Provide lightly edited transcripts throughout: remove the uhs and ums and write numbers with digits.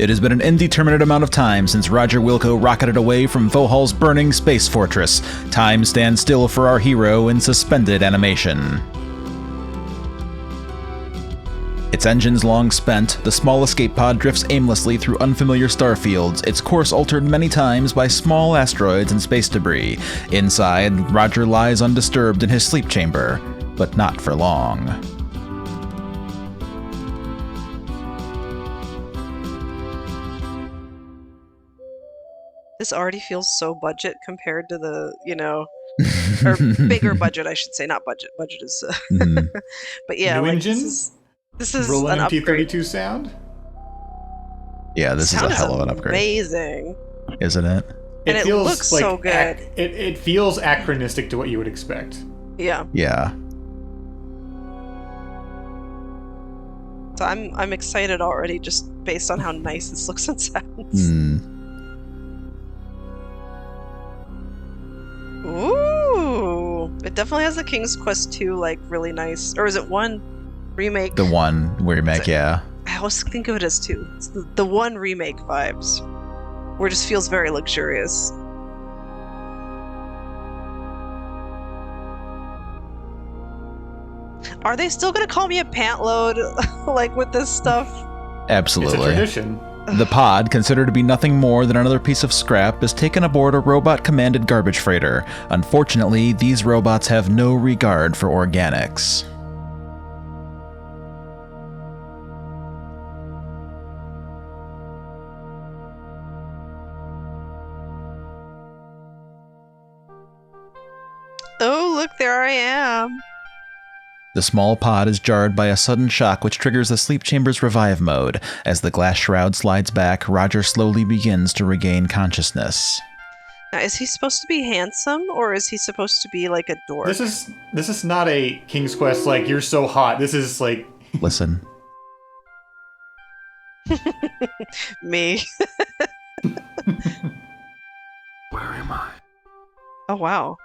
It has been an indeterminate amount of time since Roger Wilco rocketed away from Vohal's burning space fortress. Time stands still for our hero in suspended animation. Its engines long spent, the small escape pod drifts aimlessly through unfamiliar starfields, its course altered many times by small asteroids and space debris. Inside, Roger lies undisturbed in his sleep chamber, but not for long. This already feels so budget compared to the, or bigger budget, I should say, not budget. Budget is, but yeah, new like engine. This is Rolling an upgrade. MT32 sound. Yeah, this is a hell of an upgrade. Amazing, isn't it? And it feels looks like so good. It feels anachronistic to what you would expect. Yeah. Yeah. So I'm excited already, just based on how nice this looks and sounds. Ooh, it definitely has the King's Quest 2 like really nice, or is it 1 remake? The 1 remake, yeah. I always think of it as 2. It's the 1 remake vibes, where it just feels very luxurious. Are they still gonna call me a pant load, like with this stuff? Absolutely. It's a tradition. The pod, considered to be nothing more than another piece of scrap, is taken aboard a robot-commanded garbage freighter. Unfortunately, these robots have no regard for organics. Oh, look, there I am. The small pod is jarred by a sudden shock which triggers the sleep chamber's revive mode. As the glass shroud slides back, Roger slowly begins to regain consciousness. Now, is he supposed to be handsome, or is he supposed to be like a dork? This is not a King's Quest like you're so hot. This is like Listen. Me. Where am I? Oh wow.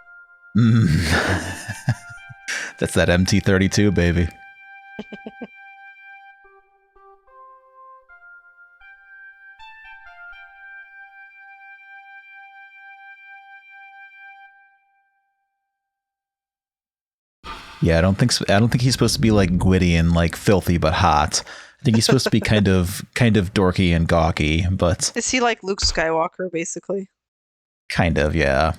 That's that MT32, baby. Yeah, I don't think he's supposed to be like gritty and like filthy but hot. I think he's supposed to be kind of dorky and gawky, but Is he like Luke Skywalker, basically? Kind of, yeah.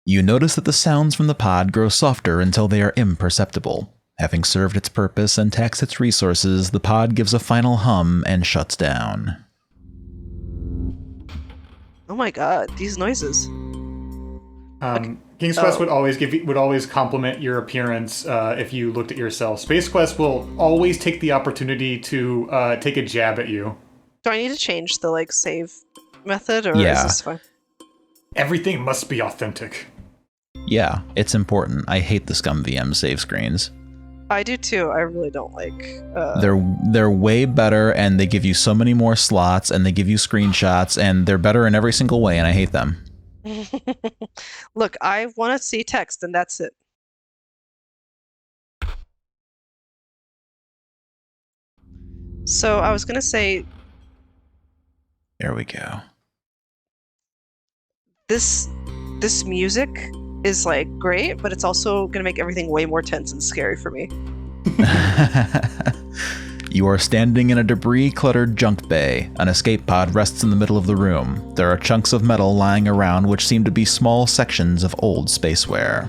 You notice that the sounds from the pod grow softer until they are imperceptible. Having served its purpose and taxed its resources, the pod gives a final hum and shuts down. Oh my god, these noises. King's Quest would always compliment your appearance if you looked at yourself. Space Quest will always take the opportunity to take a jab at you. Do I need to change the like save method, or Yeah. is this fine? Everything must be authentic. Yeah, it's important. I hate the Scum VM save screens. I do too. I really don't like. They're way better, and they give you so many more slots, and they give you screenshots, and they're better in every single way, and I hate them. Look, I want to see text, and that's it. So I was gonna say, There we go. this music is like great, but it's also gonna make everything way more tense and scary for me. You are standing in a debris-cluttered junk bay. An escape pod rests in the middle of the room. There are chunks of metal lying around which seem to be small sections of old spaceware.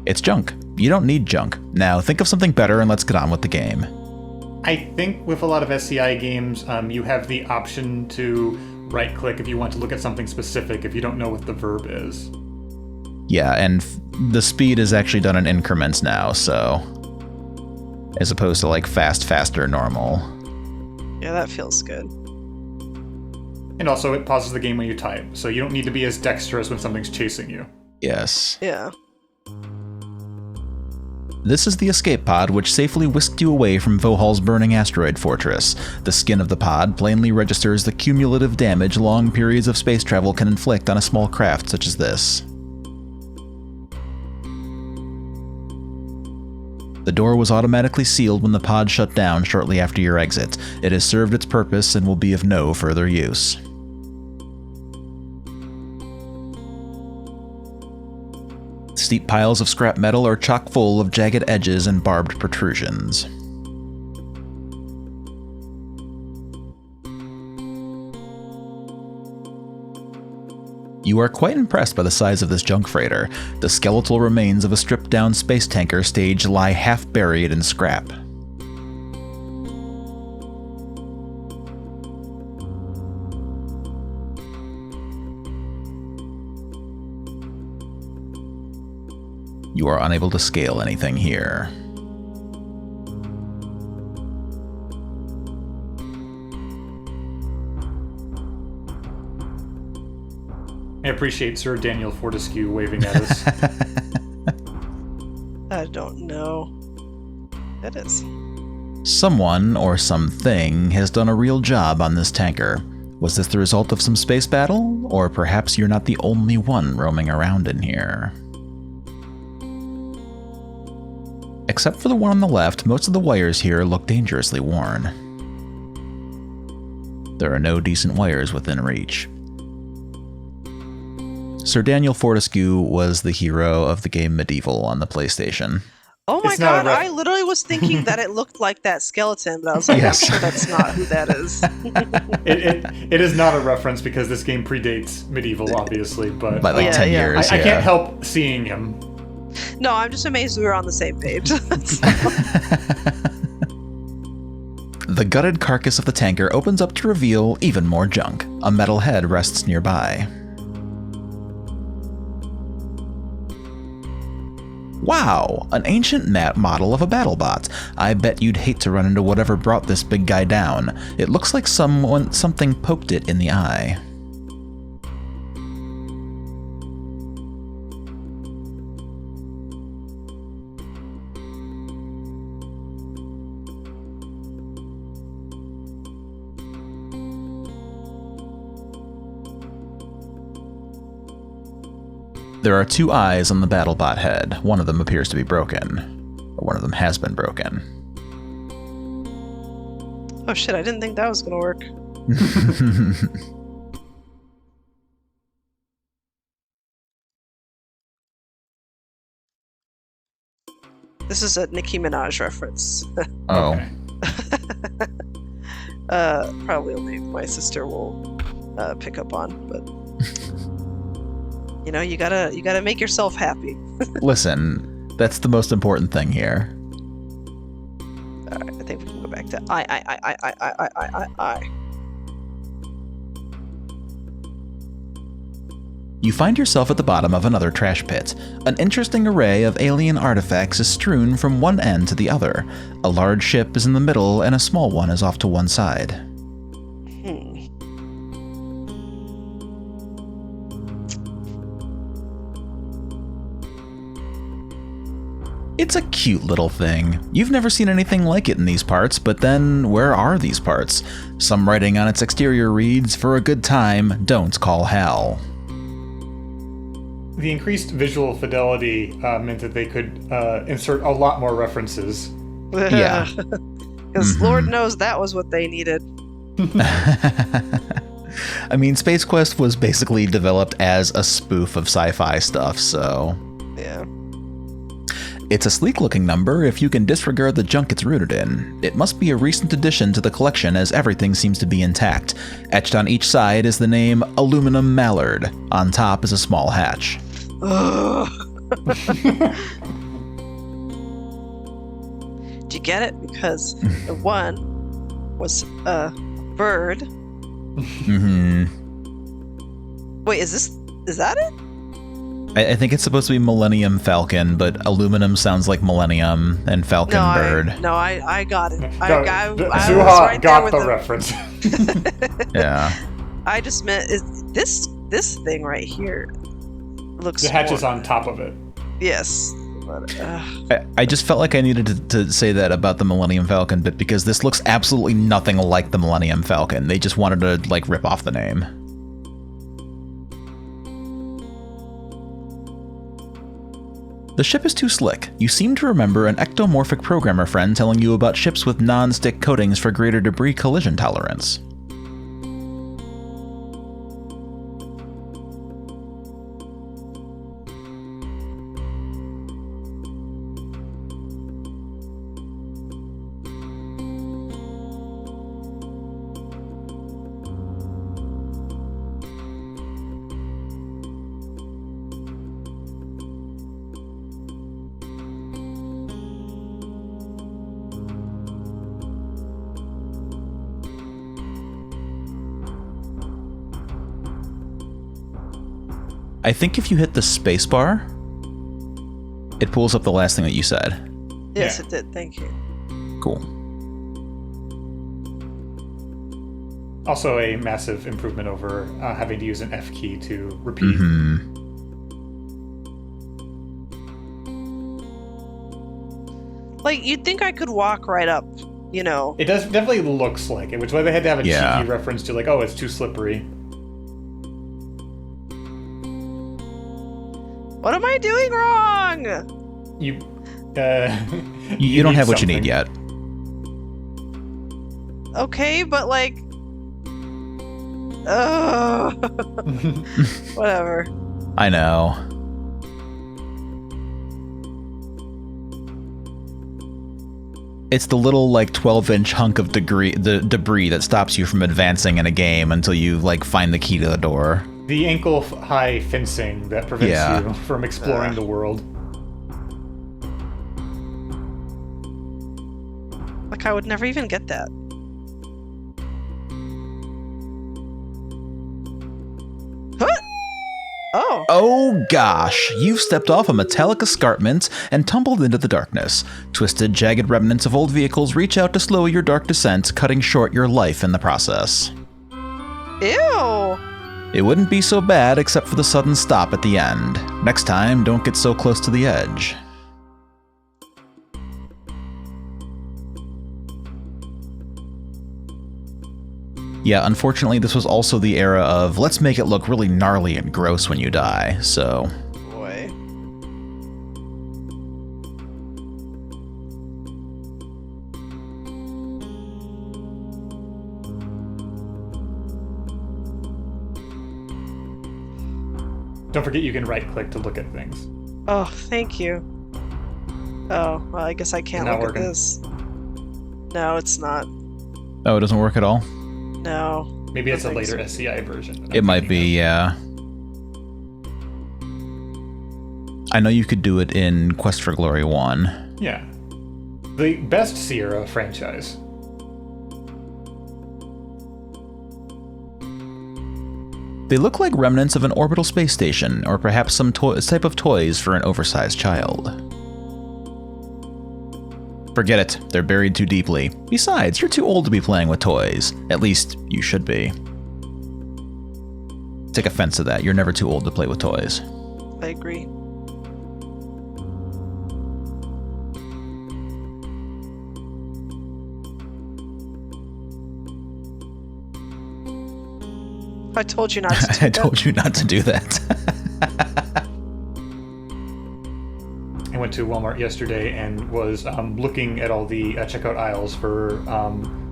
It's junk. You don't need junk. Now think of something better and let's get on with the game. I think with a lot of SCI games, you have the option to right-click if you want to look at something specific if you don't know what the verb is. Yeah, and the speed is actually done in increments now, so... as opposed to like fast, faster, normal. Yeah, that feels good. And also, it pauses the game when you type, so you don't need to be as dexterous when something's chasing you. Yes. Yeah. This is the escape pod which safely whisked you away from Vohal's burning asteroid fortress. The skin of the pod plainly registers the cumulative damage long periods of space travel can inflict on a small craft such as this. The door was automatically sealed when the pod shut down shortly after your exit. It has served its purpose and will be of no further use. Steep piles of scrap metal are chock full of jagged edges and barbed protrusions. You are quite impressed by the size of this junk freighter. The skeletal remains of a stripped-down space tanker stage lie half buried in scrap. You are unable to scale anything here. I appreciate Sir Daniel Fortescue waving at us. I don't know. That is. Someone, or something, has done a real job on this tanker. Was this the result of some space battle? Or perhaps you're not the only one roaming around in here. Except for the one on the left, most of the wires here look dangerously worn. There are no decent wires within reach. Sir Daniel Fortescue was the hero of the game Medieval on the PlayStation. Oh my It's not a god, ref- I literally was thinking that it looked like that skeleton, but I was like, Yes. I'm sure that's not who that is. It is not a reference because this game predates Medieval, obviously, but By like Yeah, 10 yeah. years, I yeah. can't help seeing him. No, I'm just amazed we were on the same page. The gutted carcass of the tanker opens up to reveal even more junk. A metal head rests nearby. Wow, an ancient model of a battlebot. I bet you'd hate to run into whatever brought this big guy down. It looks like something poked it in the eye. There are two eyes on the BattleBot head. One of them appears to be broken. Or one of them has been broken. Oh shit, I didn't think that was gonna work. This is a Nicki Minaj reference. Oh. Okay. Probably only my sister will pick up on, but you know, you gotta make yourself happy. Listen, that's the most important thing here. Alright, I think we can go back to I. You find yourself at the bottom of another trash pit. An interesting array of alien artifacts is strewn from one end to the other. A large ship is in the middle and a small one is off to one side. It's a cute little thing. You've never seen anything like it in these parts, but then where are these parts? Some writing on its exterior reads, "For a good time, don't call Hal." The increased visual fidelity meant that they could insert a lot more references. Yeah. Because Lord knows that was what they needed. I mean, Space Quest was basically developed as a spoof of sci-fi stuff, so... Yeah. It's a sleek-looking number if you can disregard the junk it's rooted in. It must be a recent addition to the collection as everything seems to be intact. Etched on each side is the name Aluminum Mallard. On top is a small hatch. Ugh. Do you get it? Because the one was a bird. Mm-hmm. Wait, is that it? I think it's supposed to be Millennium Falcon, but aluminum sounds like Millennium, and Falcon Bird. I got it. I Zuha was right there got with the them. reference. Yeah. I just meant this thing right here looks. The hatch is more- on top of it. Yes. But, I just felt like I needed to say that about the Millennium Falcon bit because this looks absolutely nothing like the Millennium Falcon. They just wanted to, like, rip off the name. The ship is too slick. You seem to remember an ectomorphic programmer friend telling you about ships with non-stick coatings for greater debris collision tolerance. I think if you hit the spacebar, it pulls up the last thing that you said. Yes, Yeah. it did. Thank you. Cool. Also a massive improvement over having to use an F key to repeat. Like, you'd think I could walk right up, you know. It definitely looks like it, which is why they had to have a Yeah. cheeky reference to like, oh, it's too slippery. What am I doing wrong? You You don't need have what you something. need yet. Okay, but like... Whatever. I know. It's the little, like, 12-inch hunk of debris that stops you from advancing in a game until you, like, find the key to the door. The ankle-high fencing that prevents Yeah. you from exploring the world. Like, I would never even get that. Huh? Oh. Oh gosh, you've stepped off a metallic escarpment and tumbled into the darkness. Twisted, jagged remnants of old vehicles reach out to slow your dark descent, cutting short your life in the process. Ew. It wouldn't be so bad except for the sudden stop at the end. Next time, don't get so close to the edge. Yeah, unfortunately, this was also the era of let's make it look really gnarly and gross when you die, so... Boy. Don't forget you can right-click to look at things. Oh, thank you. Oh, well, I guess I can't Not look working. at this. No, it's not. Oh, it doesn't work at all? No. Maybe it's a Don't think later so. SCI version. that I'm It might thinking be, yeah. I know you could do it in Quest for Glory 1. of. Yeah. The best Sierra franchise. They look like remnants of an orbital space station, or perhaps some type of toys for an oversized child. Forget it, they're buried too deeply. Besides, you're too old to be playing with toys. At least, you should be. Take offense to that, you're never too old to play with toys. I agree. I told you not to do I told you not to do that. I went to Walmart yesterday and was looking at all the checkout aisles for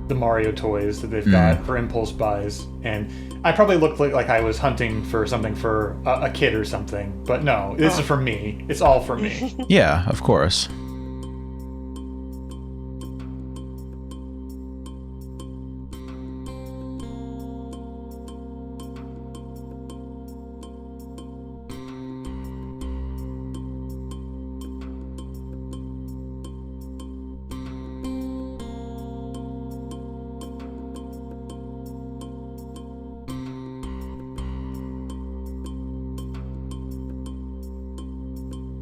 the Mario toys that they've got for impulse buys, and I probably looked like I was hunting for something for a kid or something, but no, this is for me. It's all for me. Yeah, of course.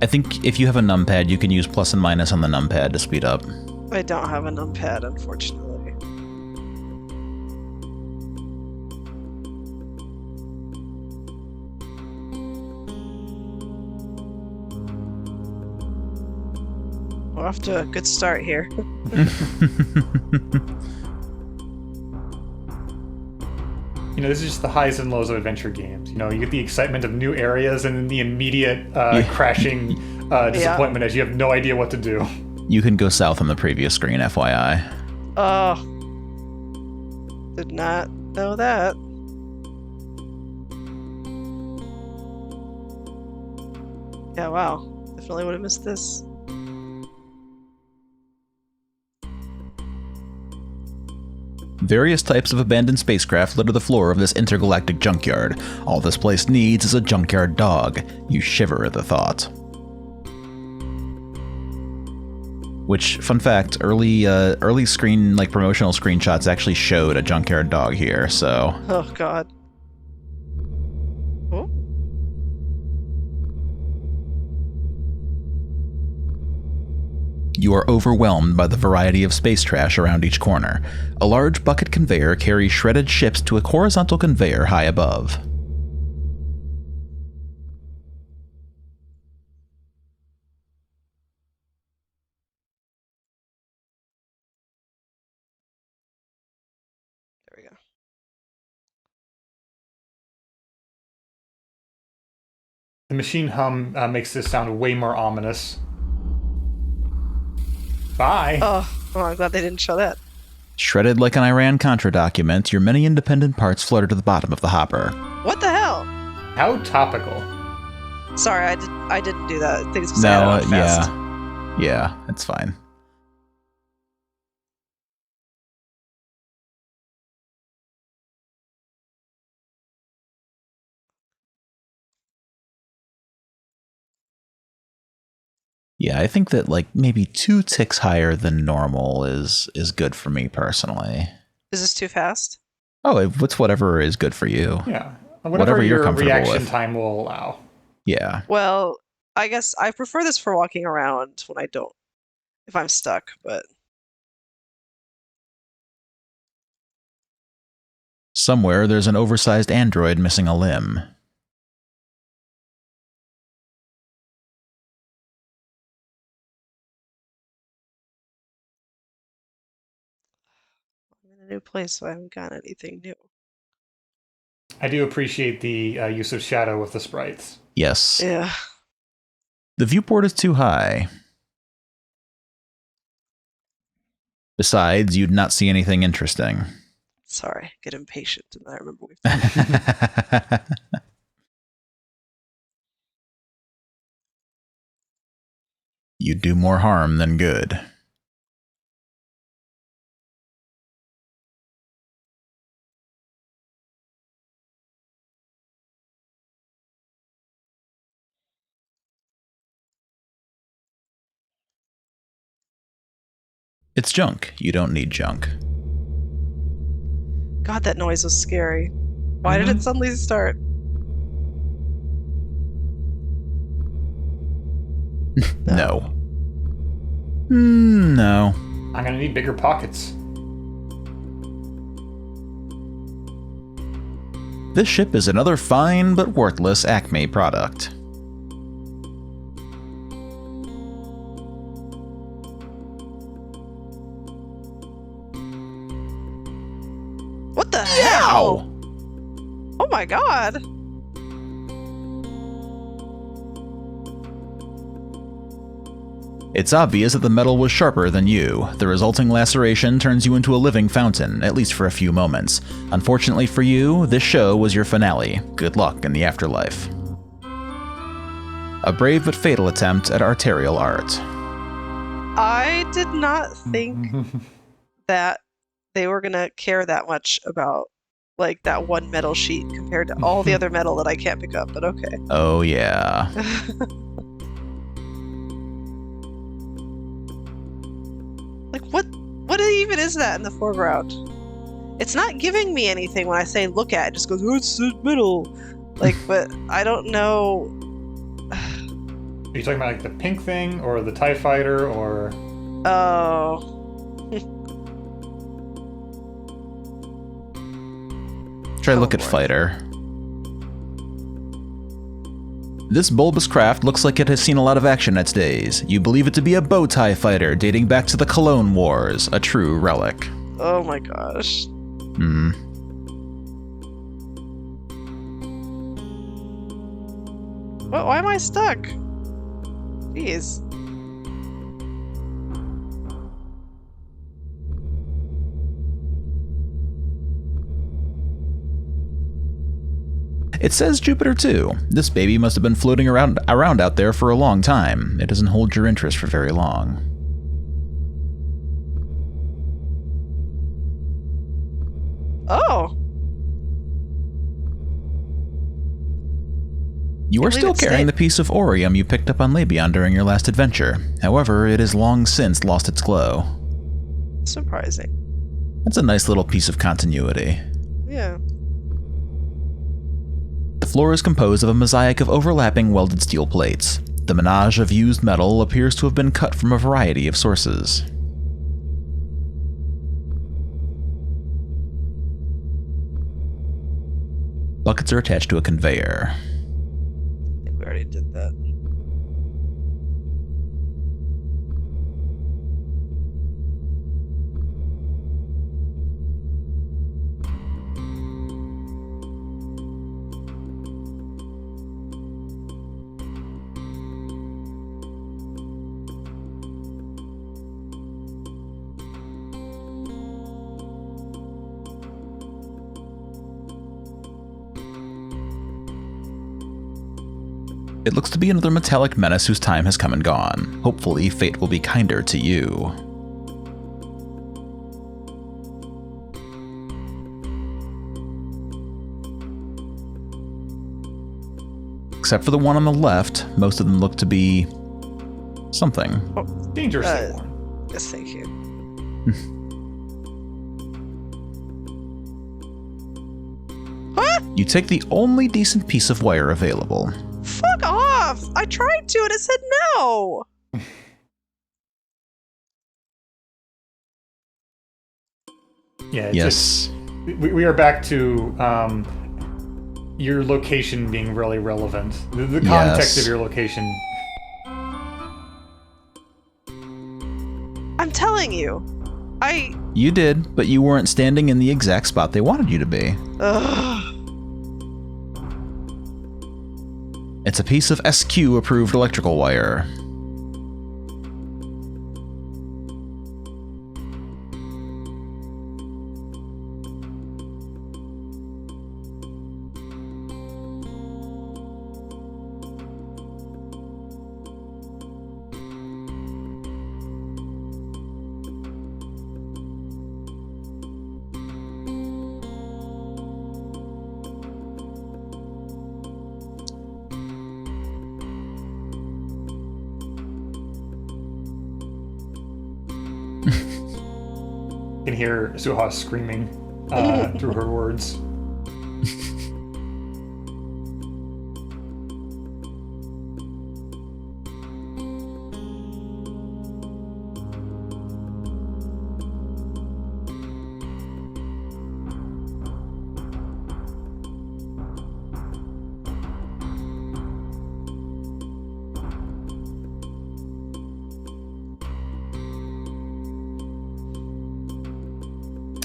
I think if you have a numpad, you can use plus and minus on the numpad to speed up. I don't have a numpad, unfortunately. We're off to a good start here. You know, this is just the highs and lows of adventure games. You know, you get the excitement of new areas and then the immediate crashing disappointment as you have no idea what to do. You can go south on the previous screen, FYI. Oh. Did not know that. Yeah, wow. Definitely would have missed this. Various types of abandoned spacecraft litter the floor of this intergalactic junkyard. All this place needs is a junkyard dog. You shiver at the thought. Which, fun fact, early screen, like promotional screenshots actually showed a junkyard dog here, so... Oh, God. Oh. You are overwhelmed by the variety of space trash around each corner. A large bucket conveyor carries shredded ships to a horizontal conveyor high above. There we go. The machine hum makes this sound way more ominous. Bye. Oh, I'm glad they didn't show that. Shredded like an Iran-Contra document, your many independent parts flutter to the bottom of the hopper. What the hell? How topical. Sorry, I didn't do that. Things was fast. Yeah, it's fine. Yeah, I think that like maybe 2 ticks higher than normal is good for me personally. Is this too fast? Oh, it's whatever is good for you. Yeah. Whatever you're your comfortable reaction with. time will allow. Yeah. Well, I guess I prefer this for walking around when I don't, if I'm stuck, but... Somewhere there's an oversized android missing a limb. I'm in a new place, so I haven't got anything new. I do appreciate the use of shadow with the sprites. Yes. Yeah. The viewport is too high. Besides, you'd not see anything interesting. Sorry, get impatient, and I remember we've... You do more harm than good. It's junk. You don't need junk. God, that noise was scary. Why did it suddenly start? No. No. I'm gonna need bigger pockets. This ship is another fine but worthless Acme product. What the hell? Oh my god. It's obvious that the metal was sharper than you. The resulting laceration turns you into a living fountain, at least for a few moments. Unfortunately for you, this show was your finale. Good luck in the afterlife. A brave but fatal attempt at arterial art. I did not think that they were gonna care that much about like that one metal sheet compared to all the other metal that I can't pick up, but okay. Oh yeah. Like what even is that in the foreground? It's not giving me anything when I say look at it. It just goes, oh, it's metal. Like, but I don't know. Are you talking about like the pink thing or the TIE fighter or... Oh. Try look at fighter. This bulbous craft looks like it has seen a lot of action in its days. You believe it to be a bow tie fighter dating back to the Cologne Wars, a true relic. Oh my gosh. Why am I stuck? Jeez. It says Jupiter too. This baby must have been floating around out there for a long time. It doesn't hold your interest for very long. Oh. You are believe still it carrying stayed. the piece of Orium you picked up on Labion during your last adventure. However, it has long since lost its glow. Surprising. That's a nice little piece of continuity. Yeah. The floor is composed of a mosaic of overlapping welded steel plates. The menage of used metal appears to have been cut from a variety of sources. Buckets are attached to a conveyor. I think we already did that. It looks to be another metallic menace whose time has come and gone. Hopefully, fate will be kinder to you. Except for the one on the left, most of them look to be something. Dangerously worn. Yes, thank you. Huh? You take the only decent piece of wire available. Fuck off! I tried to and it said no! Yeah. It's Yes. we are back to your location being really relevant. The context Yes. of your location. I'm telling you. You did, but you weren't standing in the exact spot they wanted you to be. Ugh. It's a piece of SQ approved electrical wire. You can hear Suha screaming through her words.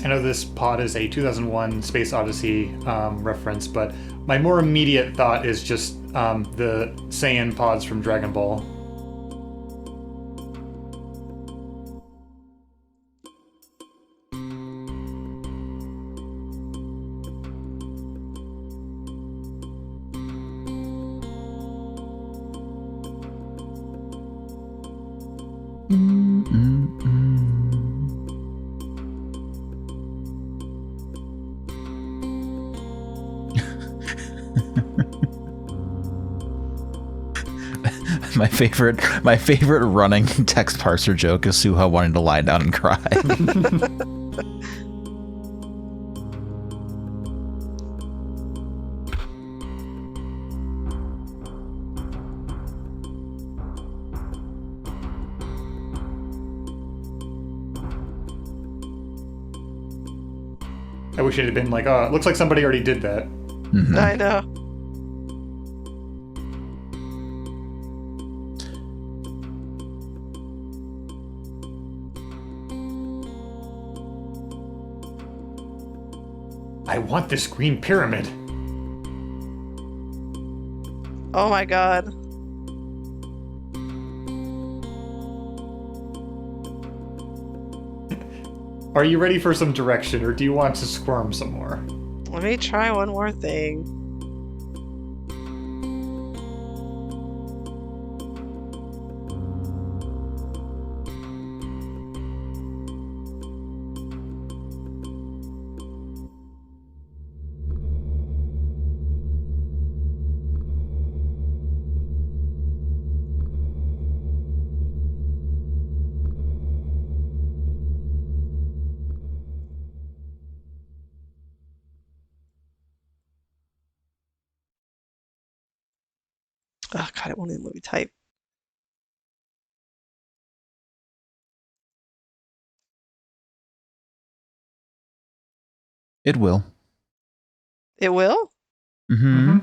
I know this pod is a 2001 Space Odyssey reference, but my more immediate thought is just the Saiyan pods from Dragon Ball. My favorite running text parser joke is Suha wanting to lie down and cry. I wish it had been like, oh, it looks like somebody already did that. Mhm. I know. I want this green pyramid. Oh my god. Are you ready for some direction, or do you want to squirm some more? Let me try one more thing. Oh god, it won't even let me type. It will. It will? Mm-hmm.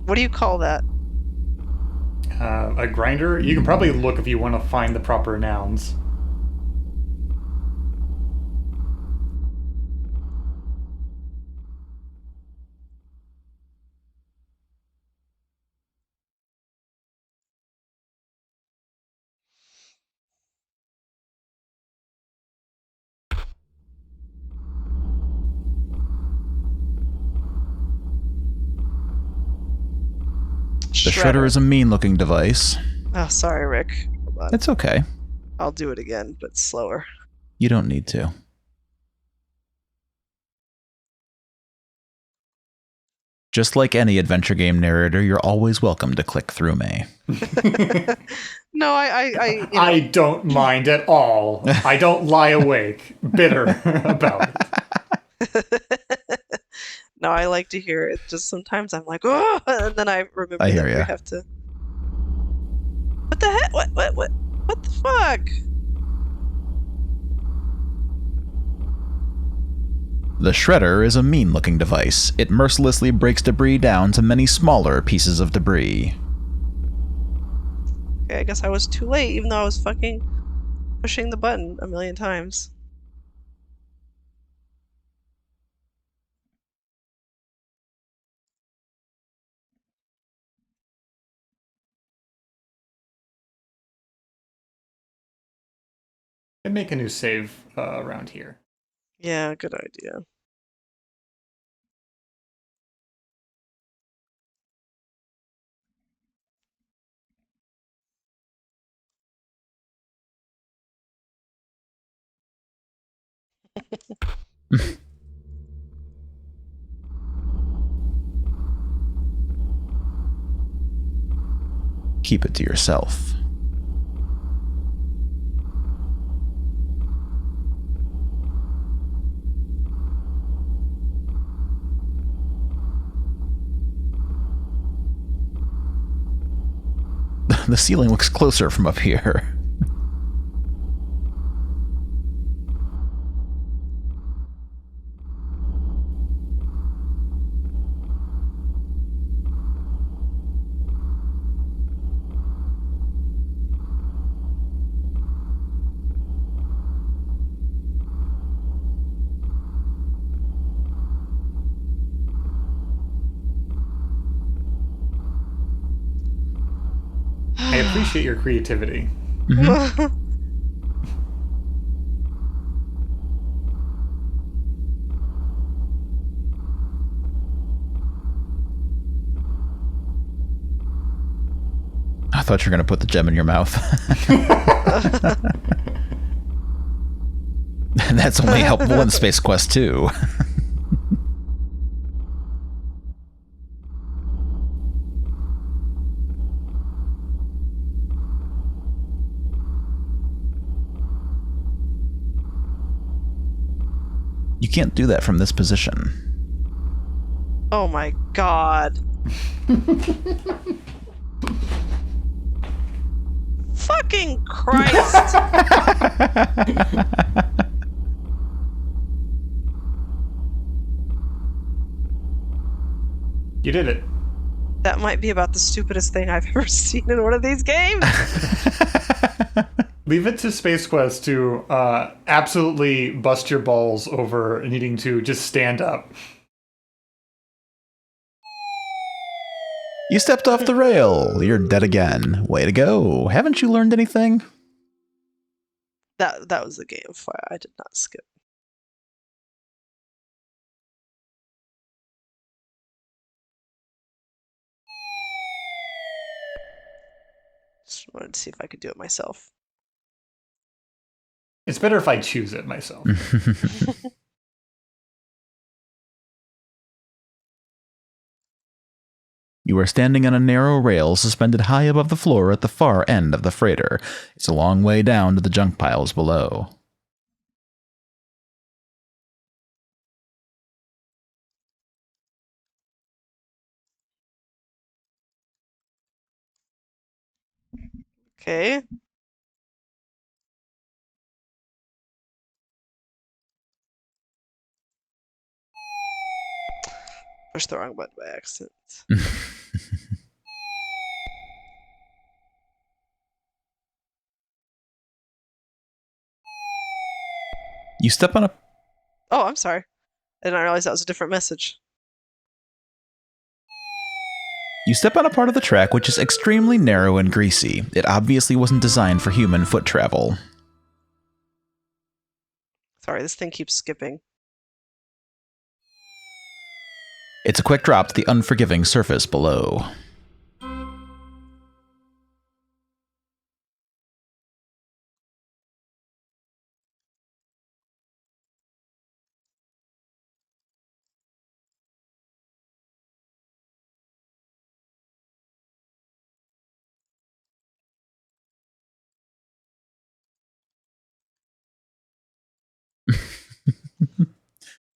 What do you call that? A grinder? You can probably look if you want to find the proper nouns. The shredder is a mean-looking device. Oh, sorry, Rick. Hold on. It's okay. I'll do it again, but slower. You don't need to. Just like any adventure game narrator, you're always welcome to click through me. No, I don't mind at all. I don't lie awake, bitter about it. No, I like to hear it. Just sometimes I'm like, oh, and then I remember I hear that we ya. have to. What the heck? What the fuck? The shredder is a mean-looking device. It mercilessly breaks debris down to many smaller pieces of debris. Okay, I guess I was too late, even though I was fucking pushing the button a million times. And make a new save around here. Yeah, good idea. Keep it to yourself. The ceiling looks closer from up here. I appreciate your creativity. Mm-hmm. I thought you were going to put the gem in your mouth. That's only helpful in Space Quest 2. You can't do that from this position. Oh my god. Fucking Christ! You did it. That might be about the stupidest thing I've ever seen in one of these games. Leave it to Space Quest to absolutely bust your balls over needing to just stand up. You stepped off the rail. You're dead again. Way to go. Haven't you learned anything? That was a game of fire. I did not skip. Just wanted to see if I could do it myself. It's better if I choose it myself. You are standing on a narrow rail suspended high above the floor at the far end of the freighter. It's a long way down to the junk piles below. Okay. Pushed the wrong button by accident. You step on a... Oh, I'm sorry. I did not realize that was a different message. You step on a part of the track which is extremely narrow and greasy. It obviously wasn't designed for human foot travel. Sorry, this thing keeps skipping. It's a quick drop to the unforgiving surface below.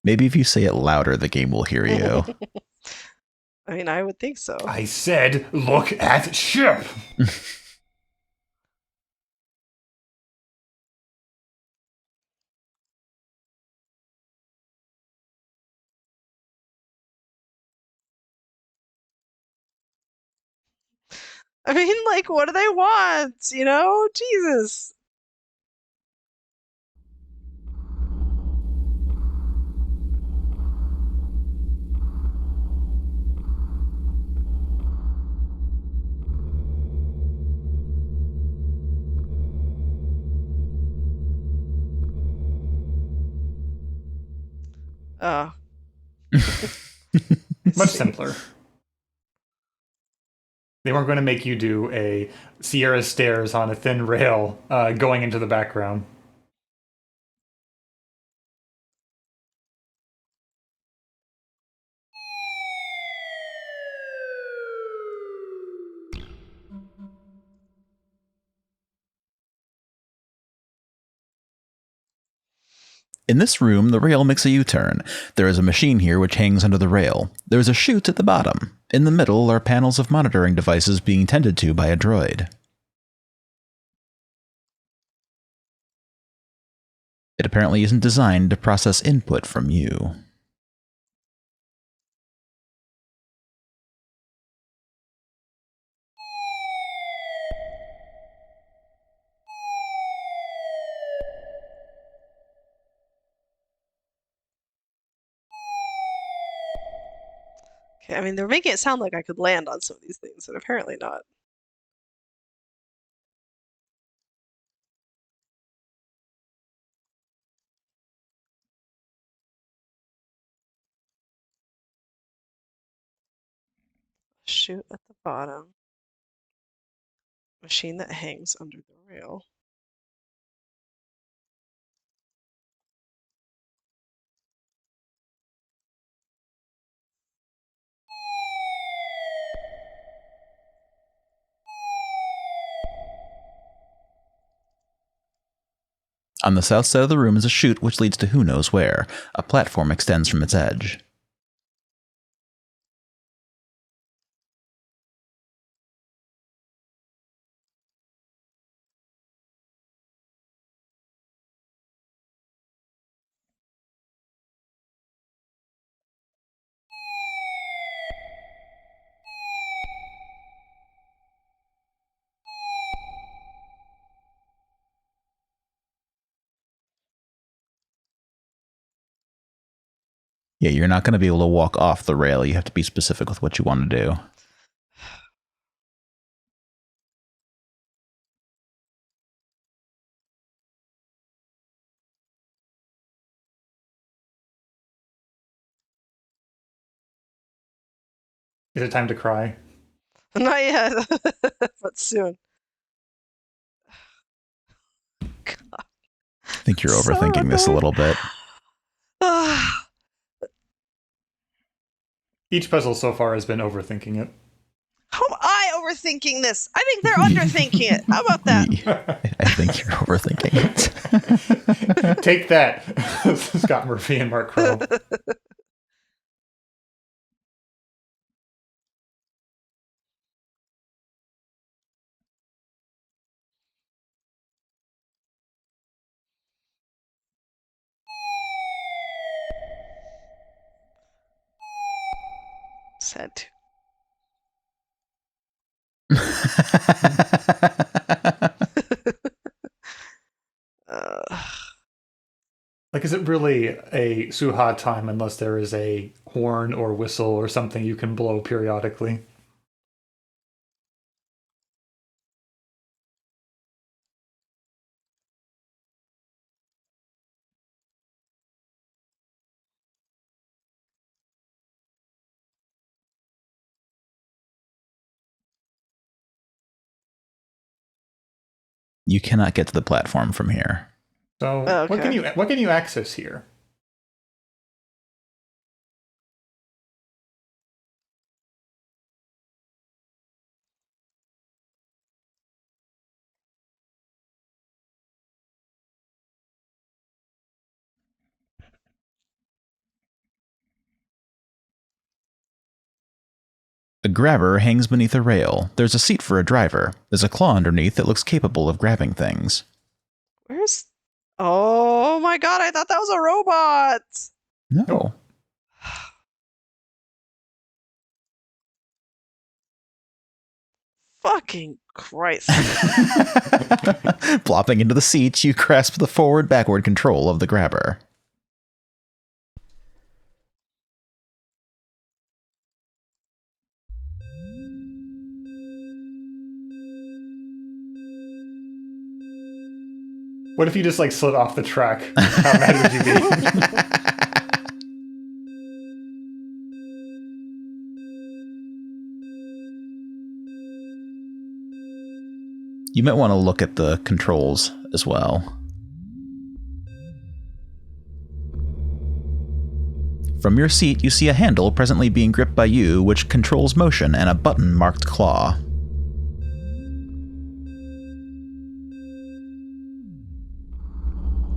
Maybe if you say it louder, the game will hear you. I mean, I would think so. I said, look at ship! I mean, like, what do they want? You know? Jesus. Oh. Much simpler. They weren't going to make you do a Sierra stairs on a thin rail going into the background. In this room, the rail makes a U-turn. There is a machine here which hangs under the rail. There is a chute at the bottom. In the middle are panels of monitoring devices being tended to by a droid. It apparently isn't designed to process input from you. Okay, I mean, they're making it sound like I could land on some of these things, but apparently not. Chute at the bottom. Machine that hangs under the rail. On the south side of the room is a chute which leads to who knows where. A platform extends from its edge. Yeah, you're not going to be able to walk off the rail. You have to be specific with what you want to do. Is it time to cry? Not yet, but soon. I think you're So overthinking this a annoying. little bit. Each puzzle so far has been overthinking it. How am I overthinking this? I think they're underthinking it. How about that? I think you're overthinking it. Take that, Scott Murphy and Mark Crow. Sad too. Like, is it really a Suha time unless there is a horn or whistle or something you can blow periodically? You cannot get to the platform from here. So Okay. what can you access here? A grabber hangs beneath a rail. There's a seat for a driver. There's a claw underneath that looks capable of grabbing things. Where's... Oh my god, I thought that was a robot! No. Fucking Christ. Plopping into the seat, you grasp the forward-backward control of the grabber. What if you just, like, slid off the track? How mad would you be? You might want to look at the controls as well. From your seat, you see a handle presently being gripped by you, which controls motion, and a button marked claw.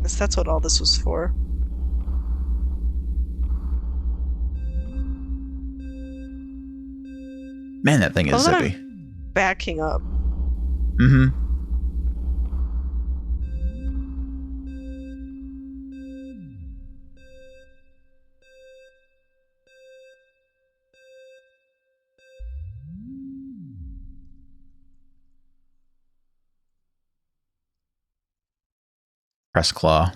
Guess that's what all this was for. Man, that thing is Hold on. zippy. Backing up. Mm-hmm. Press claw.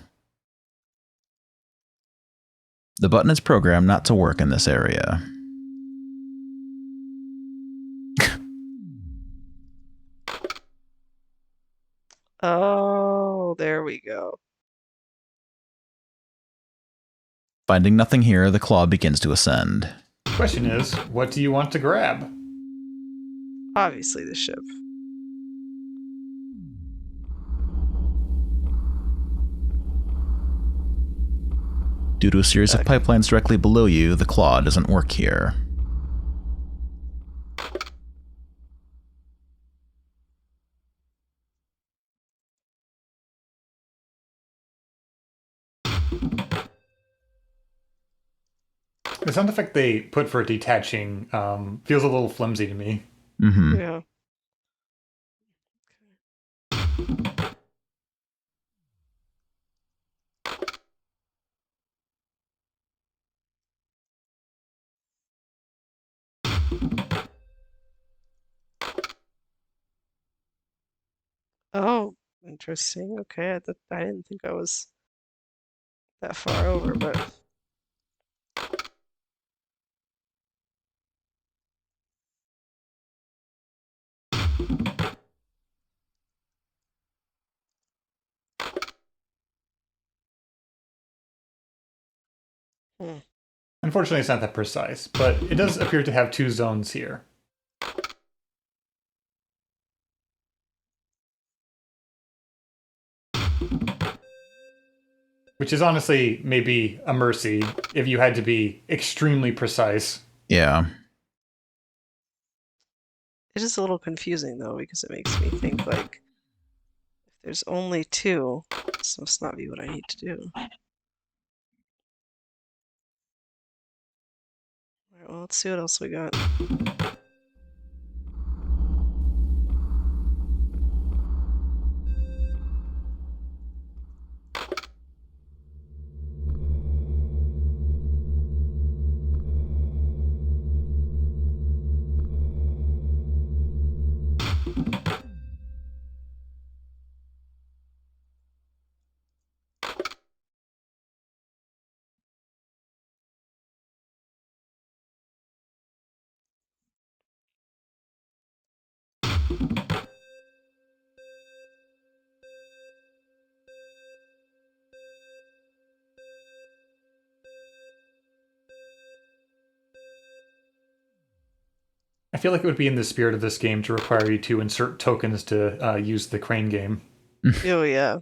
The button is programmed not to work in this area. Oh, there we go. Finding nothing here, the claw begins to ascend. The question is, what do you want to grab? Obviously the ship. Due to a series of pipelines directly below you, the claw doesn't work here. The sound effect they put for detaching feels a little flimsy to me. Mm-hmm. Yeah. Oh, interesting. Okay, I didn't think I was that far over, but Unfortunately, it's not that precise, but it does appear to have 2 zones here. Which is honestly maybe a mercy if you had to be extremely precise. Yeah. it is a little confusing though because it makes me think like if there's only 2, this must not be what I need to do. All right, well, let's see what else we got. I feel like it would be in the spirit of this game to require you to insert tokens to use the crane game. Oh yeah.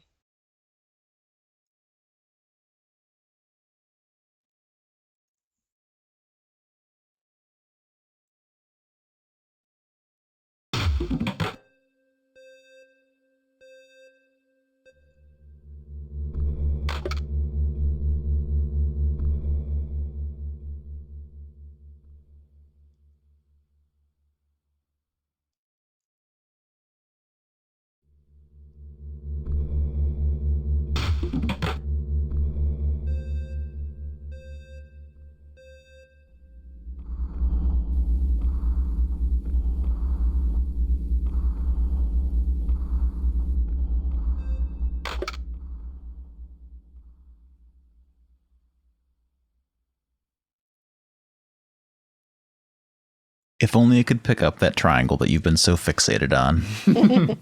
If only it could pick up that triangle that you've been so fixated on. I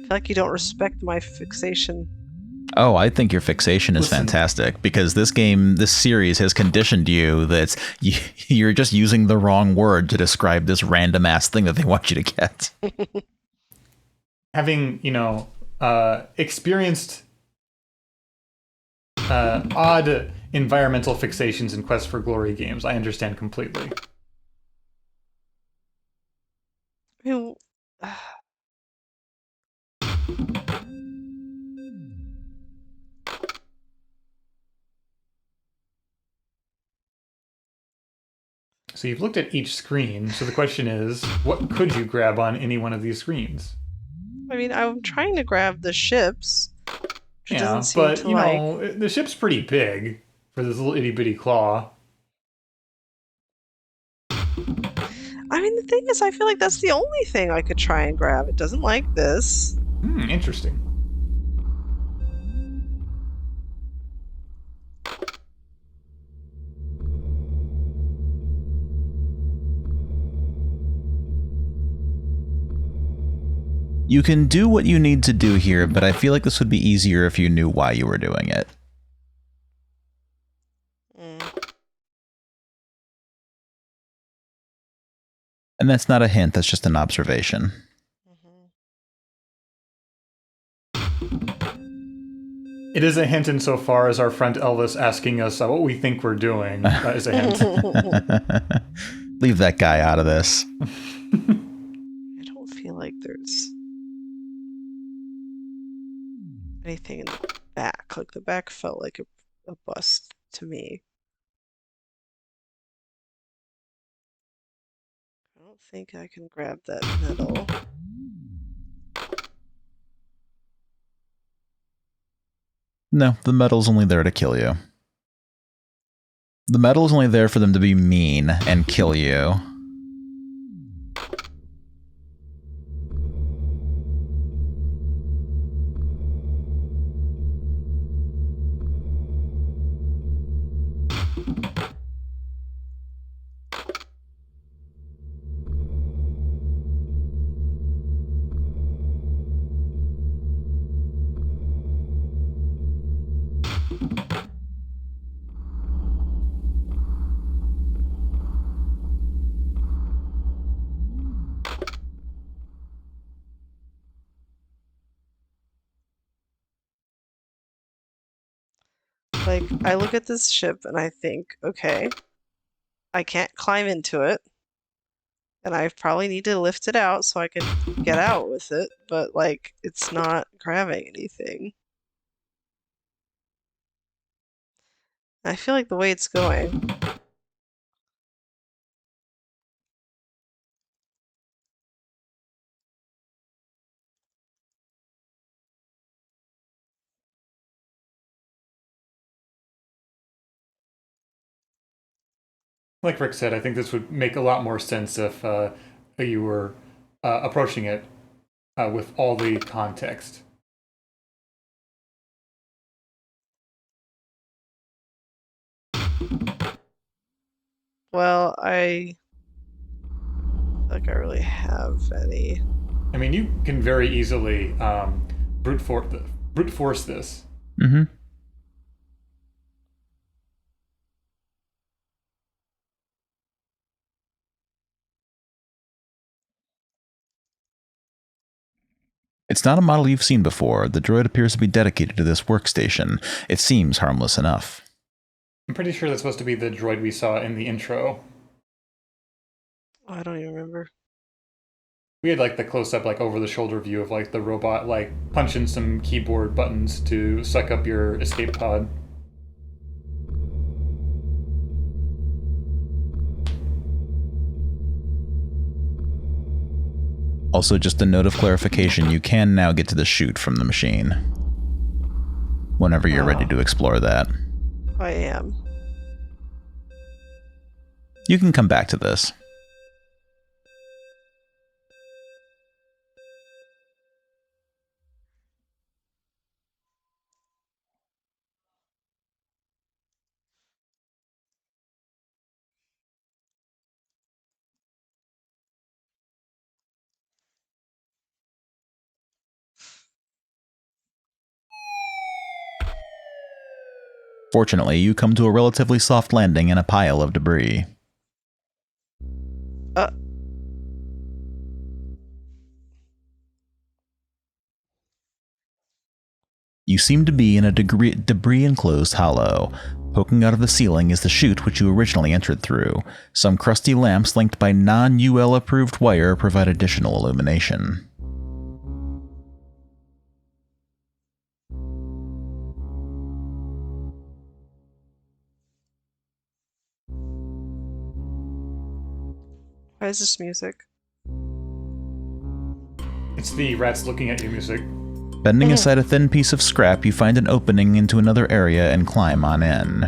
feel like you don't respect my fixation. Oh, I think your fixation is fantastic because this series has conditioned you that you're just using the wrong word to describe this random ass thing that they want you to get. Having, experienced odd environmental fixations in Quest for Glory games, I understand completely. I mean, So you've looked at each screen, so the question is, what could you grab on any one of these screens? I'm trying to grab the ships. Which Yeah, doesn't seem but, to the ship's pretty big for this little itty-bitty claw. The thing is, I feel like that's the only thing I could try and grab. It doesn't like this. Interesting. You can do what you need to do here, but I feel like this would be easier if you knew why you were doing it. And that's not a hint, that's just an observation. It is a hint insofar as our friend Elvis asking us what we think we're doing is a hint. Leave that guy out of this. I don't feel like there's anything back. Like the back felt like a bust to me. I don't think I can grab that metal. No, the metal's only there to kill you. The metal's only there for them to be mean and kill you. Like, I look at this ship and I think, okay, I can't climb into it, and I probably need to lift it out so I can get out with it, but, like, it's not grabbing anything. I feel like the way it's going. Like Rick said, I think this would make a lot more sense if you were approaching it with all the context. Well, I like I really have any. I mean, you can very easily brute force this. Mm-hmm. It's not a model you've seen before. The droid appears to be dedicated to this workstation. It seems harmless enough. I'm pretty sure that's supposed to be the droid we saw in the intro. Oh, I don't even remember. We had like the close-up, like over-the-shoulder view of like the robot, like punching some keyboard buttons to suck up your escape pod. Also, just a note of clarification, you can now get to the chute from the machine. Whenever you're ready to explore that. I am. You can come back to this. Fortunately, you come to a relatively soft landing in a pile of debris. You seem to be in a debris-enclosed hollow. Poking out of the ceiling is the chute which you originally entered through. Some crusty lamps linked by non-UL-approved wire provide additional illumination. Why is this music? It's the rats looking at you music. Bending aside a thin piece of scrap, you find an opening into another area and climb on in.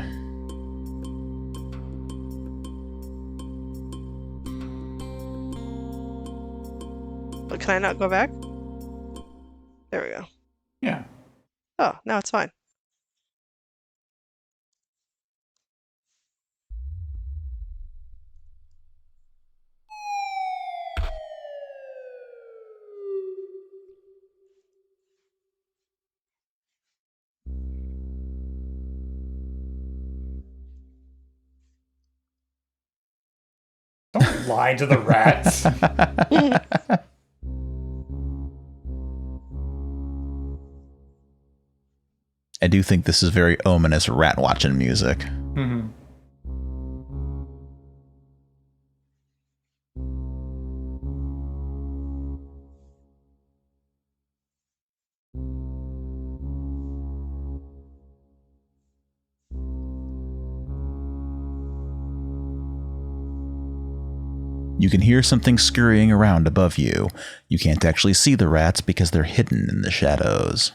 But can I not go back? There we go. Yeah. Oh, now it's fine. Don't lie to the rats. I do think this is very ominous rat-watching music. Mm-hmm. You can hear something scurrying around above you. You can't actually see the rats because they're hidden in the shadows.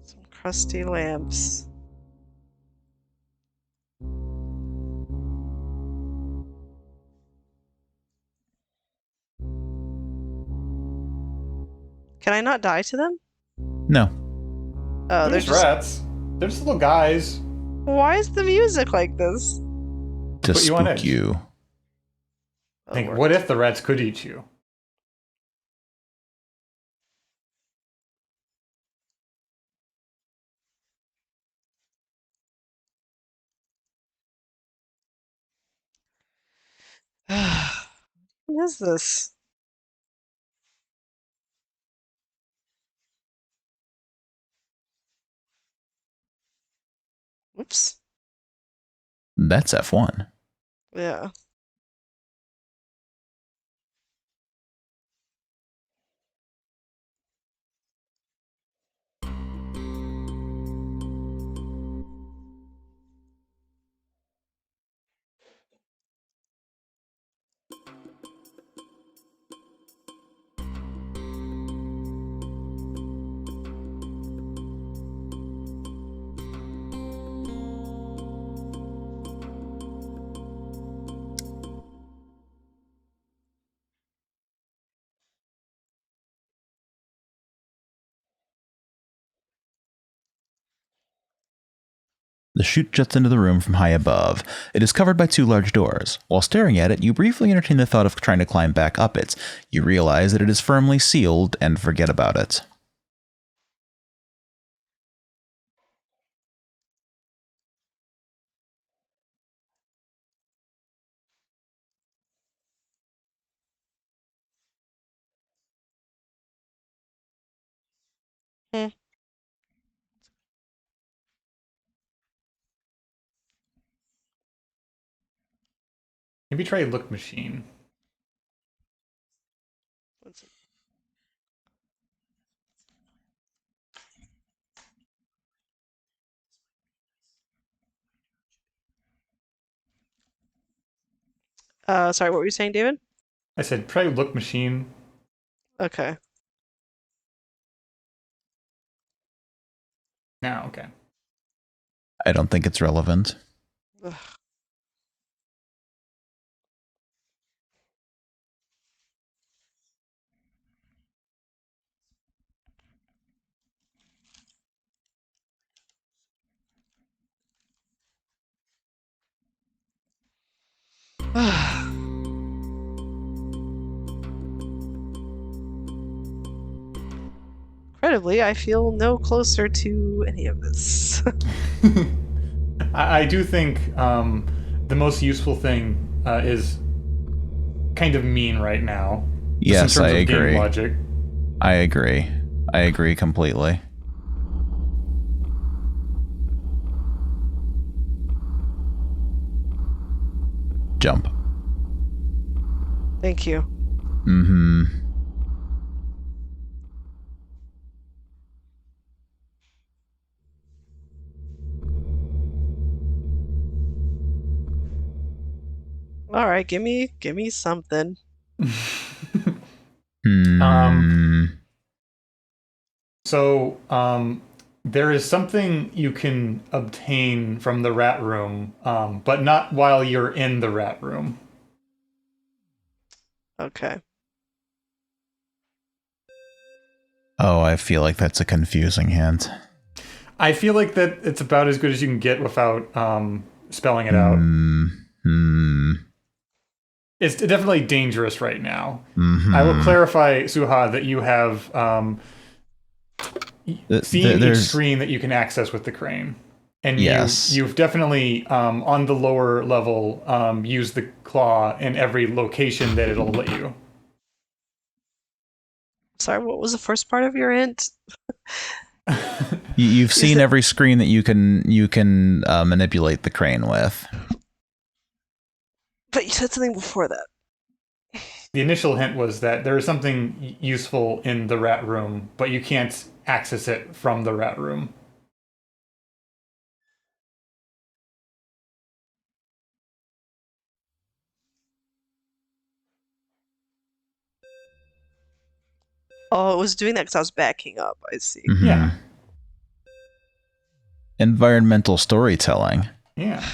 Some crusty lamps. Can I not die to them? No. Oh, There's just... rats. They're just little guys. Why is the music like this? To Put you on spook edge. you. Think, Lord. what if the rats could eat you? What is this? Oops. That's F1. Yeah. The chute juts into the room from high above. It is covered by 2 large doors. While staring at it, you briefly entertain the thought of trying to climb back up it. You realize that it is firmly sealed and forget about it. Hmm. Maybe try look machine. Let's see. Sorry, what were you saying, David? I said try look machine. Okay. Now, okay. I don't think it's relevant. Ugh. Incredibly, I feel no closer to any of this. I do think the most useful thing is kind of mean right now. Yes, just in terms I of game agree. logic. I agree. I agree completely. Jump. Thank you. Mm-hmm. All right, give me something. Hmm. So, there is something you can obtain from the rat room, but not while you're in the rat room. Okay. Oh, I feel like that's a confusing hint. I feel like that it's about as good as you can get without spelling it out. It's definitely dangerous right now. I will clarify, Suha, that you have seen each screen that you can access with the crane. And yes. you've definitely, on the lower level, used the claw in every location that it'll let you. Sorry, what was the first part of your hint? You've seen every screen that you can manipulate the crane with. But you said something before that. The initial hint was that there is something useful in the rat room, but you can't access it from the rat room. Oh, it was doing that because I was backing up. I see. Mhm. Yeah. Environmental storytelling. Yeah.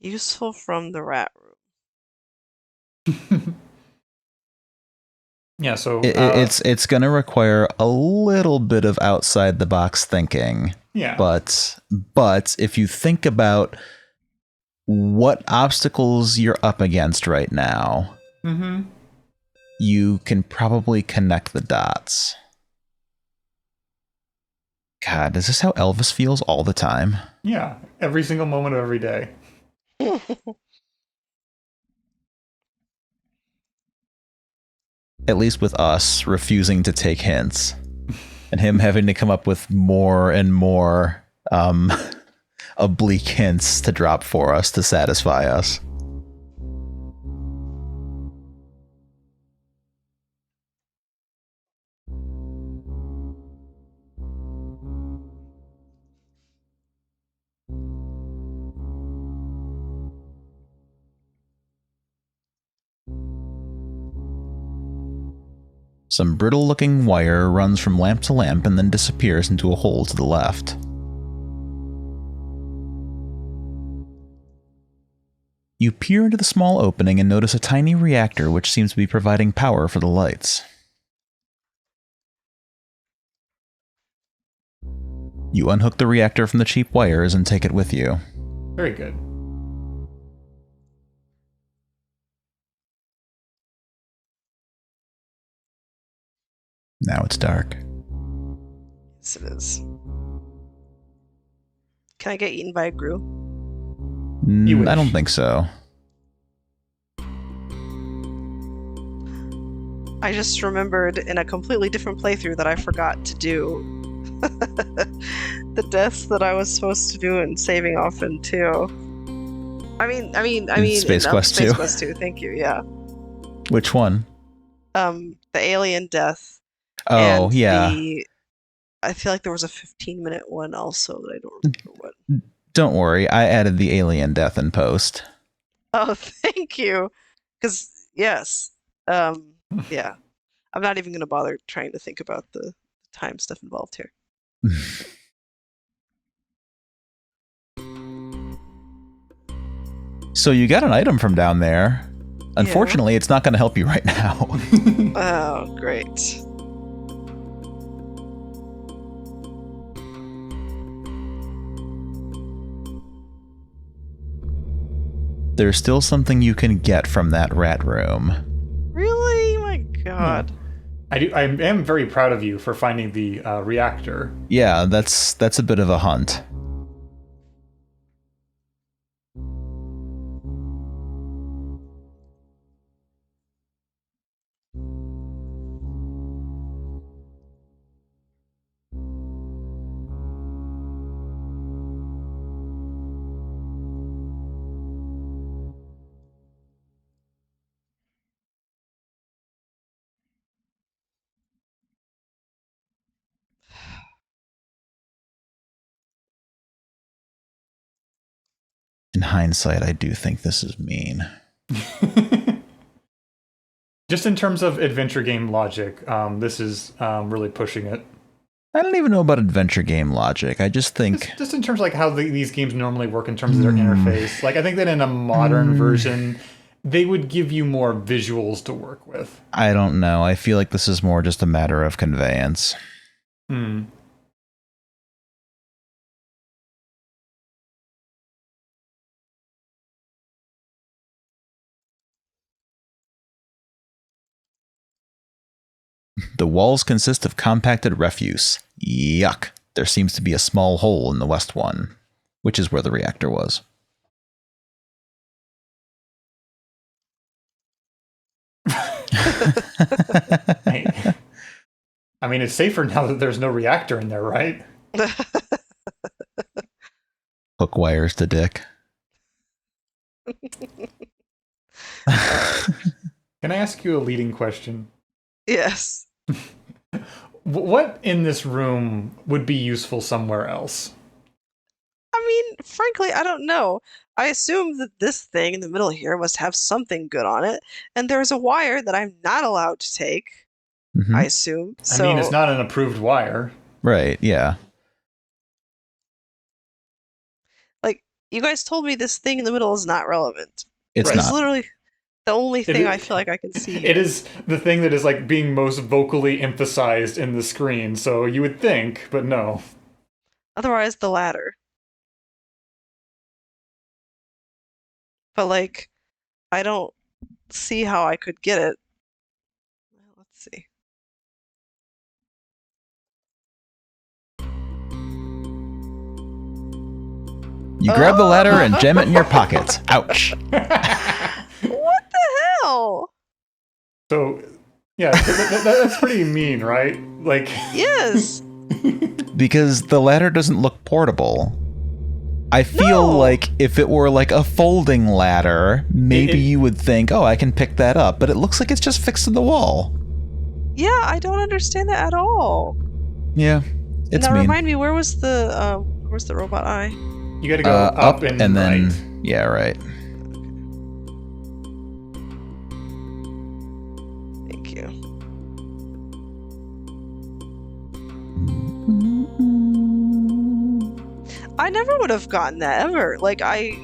Useful from the rat room. Yeah, so It's going to require a little bit of outside the box thinking. yeah. But if you think about what obstacles you're up against right now, Mm-hmm. you can probably connect the dots. God, is this how Elvis feels all the time? Yeah. Every single moment of every day. At least with us refusing to take hints and him having to come up with more and more oblique hints to drop for us to satisfy us. Some brittle-looking wire runs from lamp to lamp and then disappears into a hole to the left. You peer into the small opening and notice a tiny reactor which seems to be providing power for the lights. You unhook the reactor from the cheap wires and take it with you. Very good. Now it's dark. Yes, it is. Can I get eaten by a grue? You I don't wish. think so. I just remembered in a completely different playthrough that I forgot to do the deaths that I was supposed to do in Saving Often 2. I mean, Space in, Quest Space 2. Quest 2. Thank you. Yeah. Which one? The alien death. Oh, and yeah. I feel like there was a 15-minute one also that I don't remember what. Don't worry, I added the alien death in post. Oh, thank you. Because yes, yeah, I'm not even going to bother trying to think about the time stuff involved here. So you got an item from down there. Unfortunately, it's not going to help you right now. Oh, great. There's still something you can get from that rat room. Really? My God. I am very proud of you for finding the reactor. Yeah, that's a bit of a hunt. In hindsight, I do think this is mean. Just in terms of adventure game logic, this is really pushing it. I don't even know about adventure game logic. I just think... Just in terms of like how these games normally work in terms of their interface. Like I think that in a modern version, they would give you more visuals to work with. I don't know. I feel like this is more just a matter of conveyance. Hmm. The walls consist of compacted refuse. Yuck. There seems to be a small hole in the west one, which is where the reactor was. Hey. I mean, it's safer now that there's no reactor in there, right? Hook wires to dick. Can I ask you a leading question? Yes. What in this room would be useful somewhere else? I mean, frankly, I don't know. I assume that this thing in the middle here must have something good on it, and there's a wire that I'm not allowed to take. Mhm. I assume. So, I mean, it's not an approved wire. Right, yeah. like, you guys told me this thing in the middle is not relevant. It's Right. It's not. literally the only thing is- I feel like I can see. It is the thing that is like being most vocally emphasized in the screen, so you would think, but no. Otherwise, the ladder. But, like, I don't see how I could get it. Well, let's see. You grab the ladder and jam it in your pockets. Ouch. What the hell? So, yeah, that's pretty mean, right? Like, Yes. Because the ladder doesn't look portable. I feel No. like if it were like a folding ladder, maybe you would think, oh, I can pick that up. But it looks like it's just fixed to the wall. Yeah, I don't understand that at all. Yeah, it's now mean. remind me, where's the robot eye? you gotta go Up and then, right. yeah, right. Thank you. I never would have gotten that ever. Like I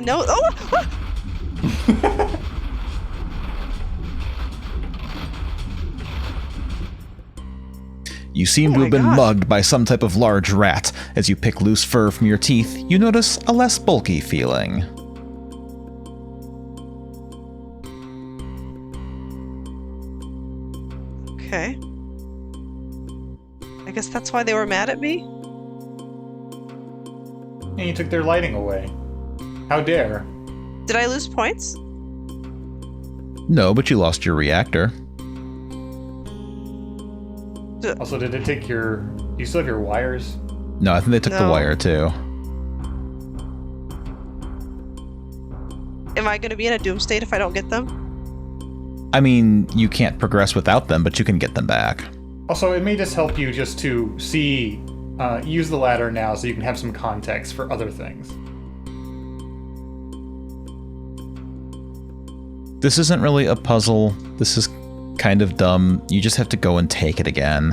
know. Oh! You seem Oh to my have been gosh. mugged by some type of large rat. As you pick loose fur from your teeth, you notice a less bulky feeling. Okay. I guess that's why they were mad at me. And you took their lighting away. How dare? Did I lose points? No, but you lost your reactor. Also, did it take your... Do you still have your wires? No, I think they took the No. wire too. Am I going to be in a doom state if I don't get them? I mean, you can't progress without them, but you can get them back. Also, it may just help you just to see... use the ladder now so you can have some context for other things. This isn't really a puzzle. This is kind of dumb. You just have to go and take it again.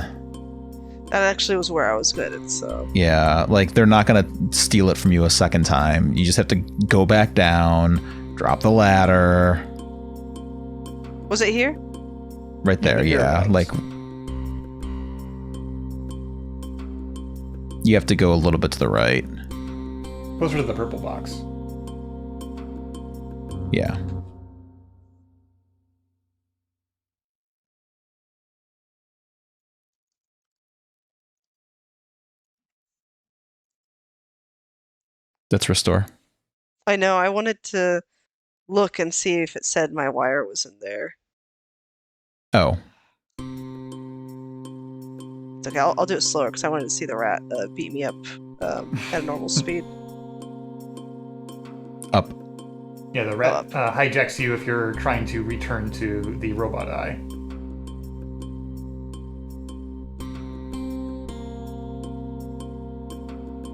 That actually was where I was good at, so. Yeah, like they're not gonna steal it from you a second time. You just have to go back down, drop the ladder. Was it here? Right there, the yeah. heroes. Like you have to go a little bit to the right. Closer to the purple box. Yeah. That's restore. I know, I wanted to look and see if it said my wire was in there. Oh. It's okay, I'll do it slower because I wanted to see the rat beat me up at a normal speed. Up. Yeah, the rat hijacks you if you're trying to return to the robot eye.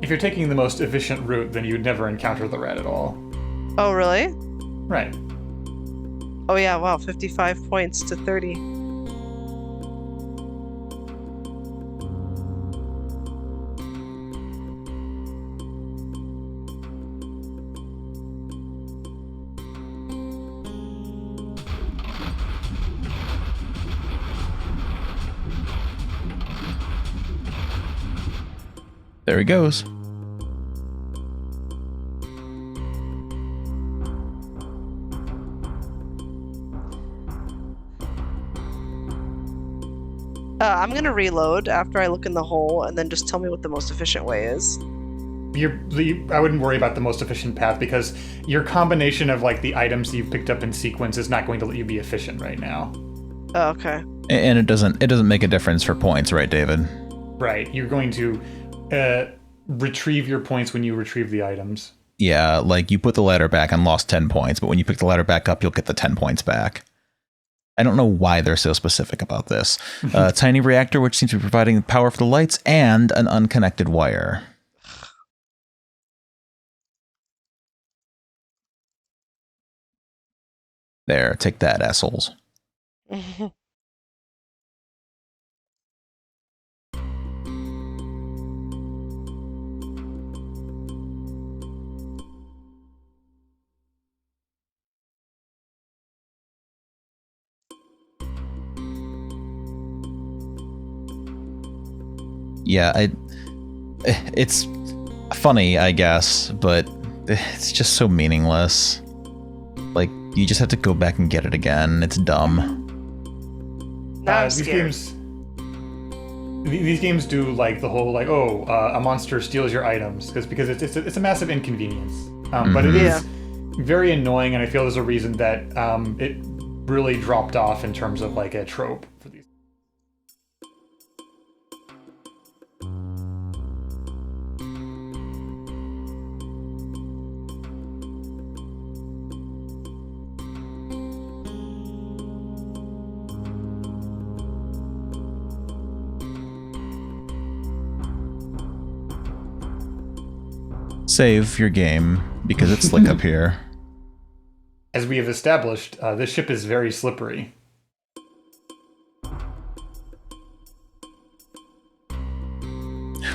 If you're taking the most efficient route, then you'd never encounter the rat at all. Oh, really? Right. Oh, yeah, wow, 55 points to 30. There he goes. I'm gonna reload after I look in the hole and then just tell me what the most efficient way is. I wouldn't worry about the most efficient path because your combination of like the items you've picked up in sequence is not going to let you be efficient right now. Oh, okay. And it doesn't make a difference for points, right, David? Right. You're going to retrieve your points when you retrieve the items. Yeah, like you put the ladder back and lost 10 points, but when you pick the ladder back up, you'll get the 10 points back. I don't know why they're so specific about this. Tiny reactor, which seems to be providing power for the lights, and an unconnected wire. There, take that, assholes. Yeah, it's funny, I guess, but it's just so meaningless. Like, you just have to go back and get it again. It's dumb. Now I'm scared. These games do like the whole like, a monster steals your items because it's a massive inconvenience. But it is very annoying, and I feel there's a reason that it really dropped off in terms of like a trope for these. Save your game, because it's slick up here. As we have established, this ship is very slippery.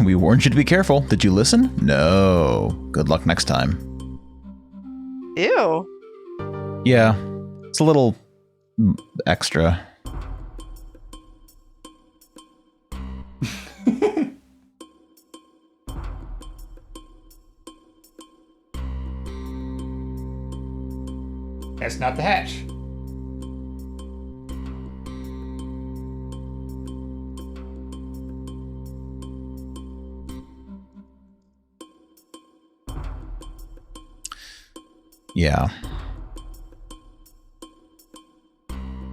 We warned you to be careful. Did you listen? No. Good luck next time. Ew. Yeah, it's a little extra. That's not the hatch. Yeah.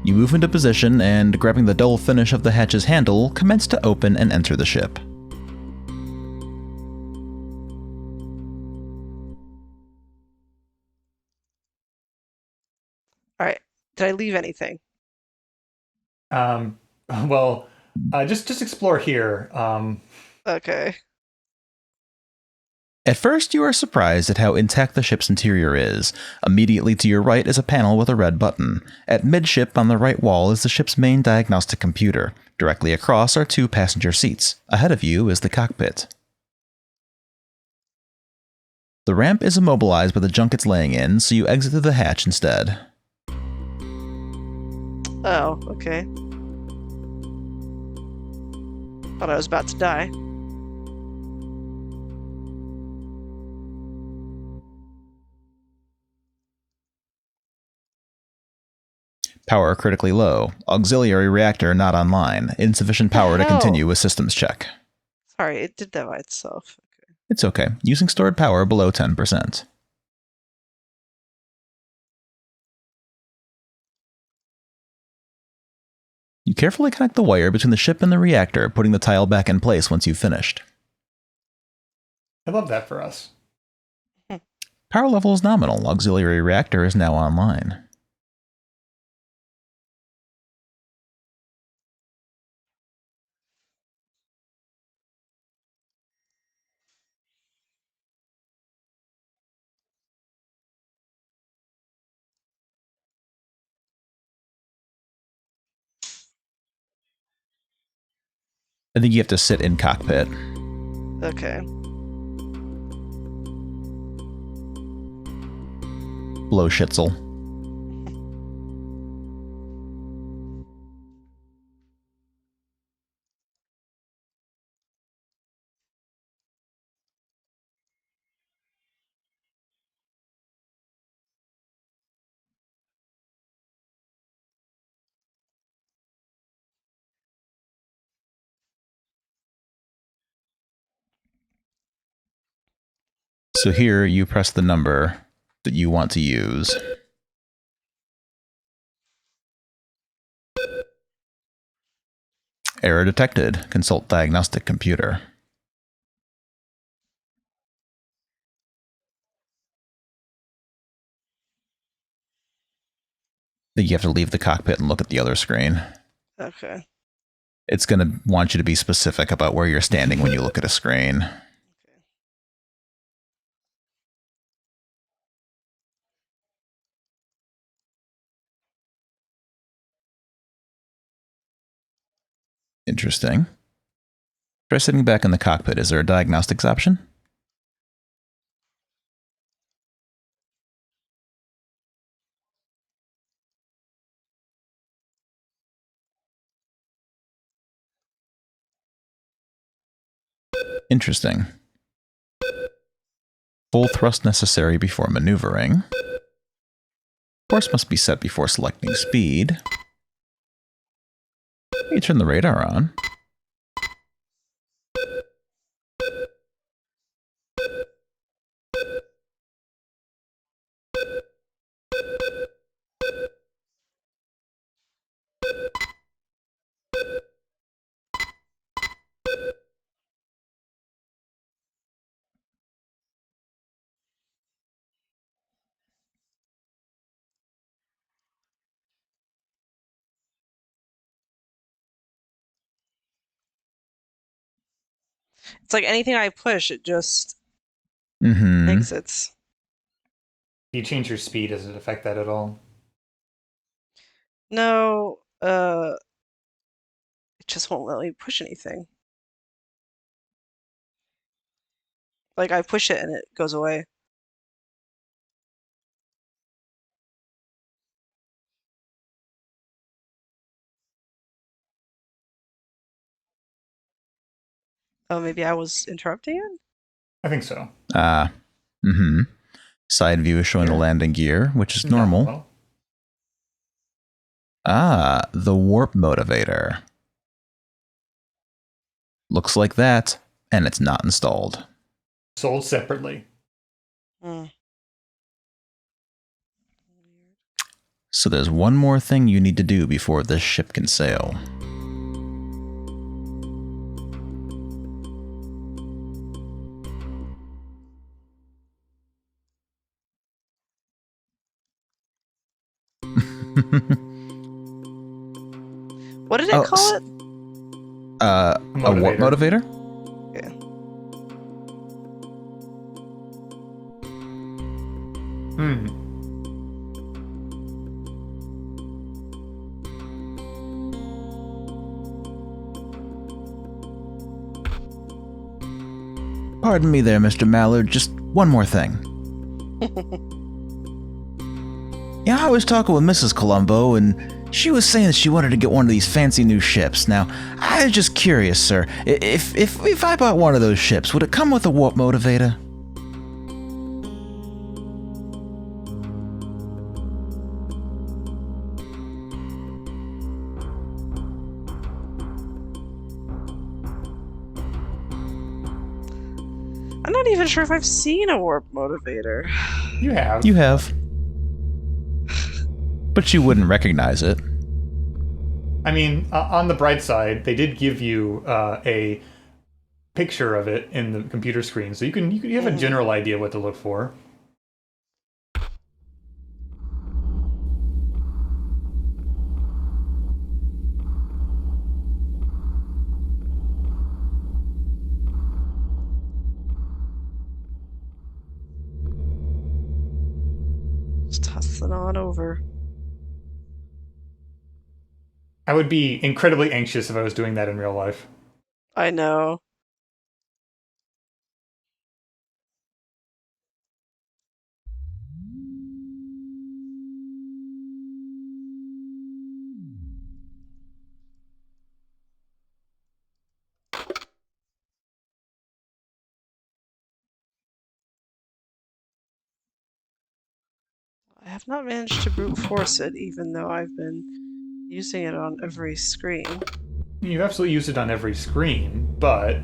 You move into position and, grabbing the dull finish of the hatch's handle, commence to open and enter the ship. All right. Did I leave anything? Well, just explore here. Okay. At first, you are surprised at how intact the ship's interior is. Immediately to your right is a panel with a red button. At midship on the right wall is the ship's main diagnostic computer. Directly across are 2 passenger seats. Ahead of you is the cockpit. The ramp is immobilized by the junk it's laying in, so you exit through the hatch instead. Oh, okay. Thought I was about to die. Power critically low. Auxiliary reactor not online. Insufficient power to hell? continue with systems check. Sorry, it did that by itself. Okay. It's okay. Using stored power below 10%. You carefully connect the wire between the ship and the reactor, putting the tile back in place once you've finished. I love that for us. Power level is nominal. Auxiliary reactor is now online. I think you have to sit in cockpit. Okay. Blow Schitzel. So here you press the number that you want to use. Error detected. Consult diagnostic computer. I think you have to leave the cockpit and look at the other screen. Okay. It's going to want you to be specific about where you're standing when you look at a screen. Interesting. Try sitting back in the cockpit. Is there a diagnostics option? Interesting. Full thrust necessary before maneuvering. Course must be set before selecting speed. You turn the radar on. It's like anything I push, it just Mm-hmm. exits. If you change your speed, does it affect that at all? No, it just won't let me push anything. Like I push it and it goes away. Oh, maybe I was interrupting it? I think so. Mm-hmm. Side view is showing the Here. landing gear, which is normal. No. The warp motivator. Looks like that, and it's not installed. Sold separately. Hmm. So there's one more thing you need to do before this ship can sail. What did it call it? A warp motivator? Yeah. Pardon me there, Mr. Mallard. Just one more thing. Yeah, I was talking with Mrs. Columbo, and she was saying that she wanted to get one of these fancy new ships. Now, I was just curious, sir. If I bought one of those ships, would it come with a warp motivator? I'm not even sure if I've seen a warp motivator. You have. You have. But you wouldn't recognize it. I mean, on the bright side, they did give you a picture of it in the computer screen, so you have a general idea what to look for. Just toss it on over. I would be incredibly anxious if I was doing that in real life. I know. I have not managed to brute force it, even though I've been using it on every screen. You've absolutely used it on every screen, but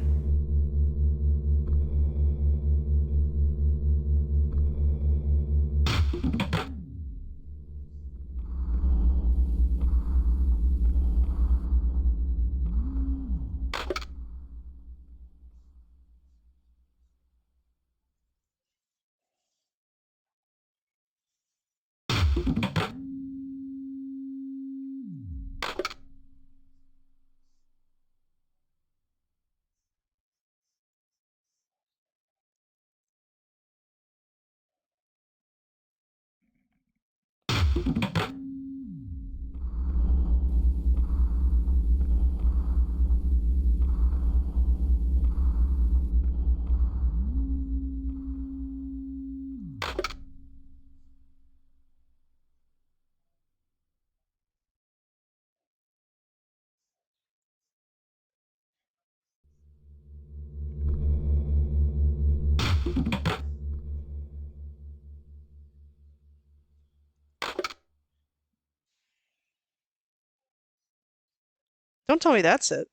Don't tell me that's it.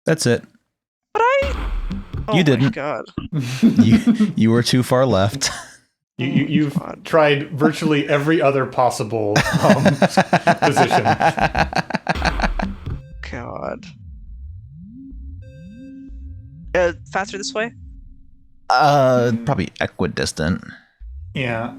That's it. But I... Oh You didn't. my god. You were too far left. You've tried virtually every other possible position. God. Faster this way? Probably equidistant. Yeah.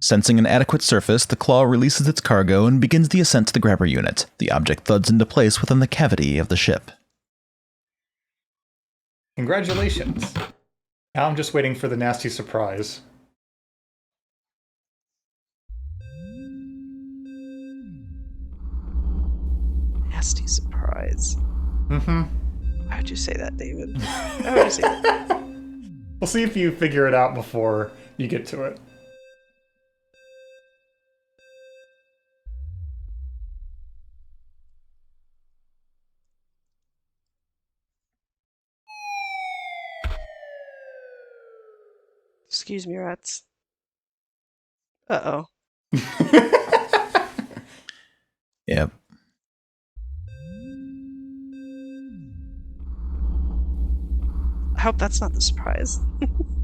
Sensing an adequate surface, the claw releases its cargo and begins the ascent to the grabber unit. The object thuds into place within the cavity of the ship. Congratulations. Now I'm just waiting for the nasty surprise. Nasty surprise. Mm-hmm. Why would you say that, David? Why would you say that? We'll see if you figure it out before you get to it. Excuse me, rats. Uh-oh. Yep. I hope that's not the surprise.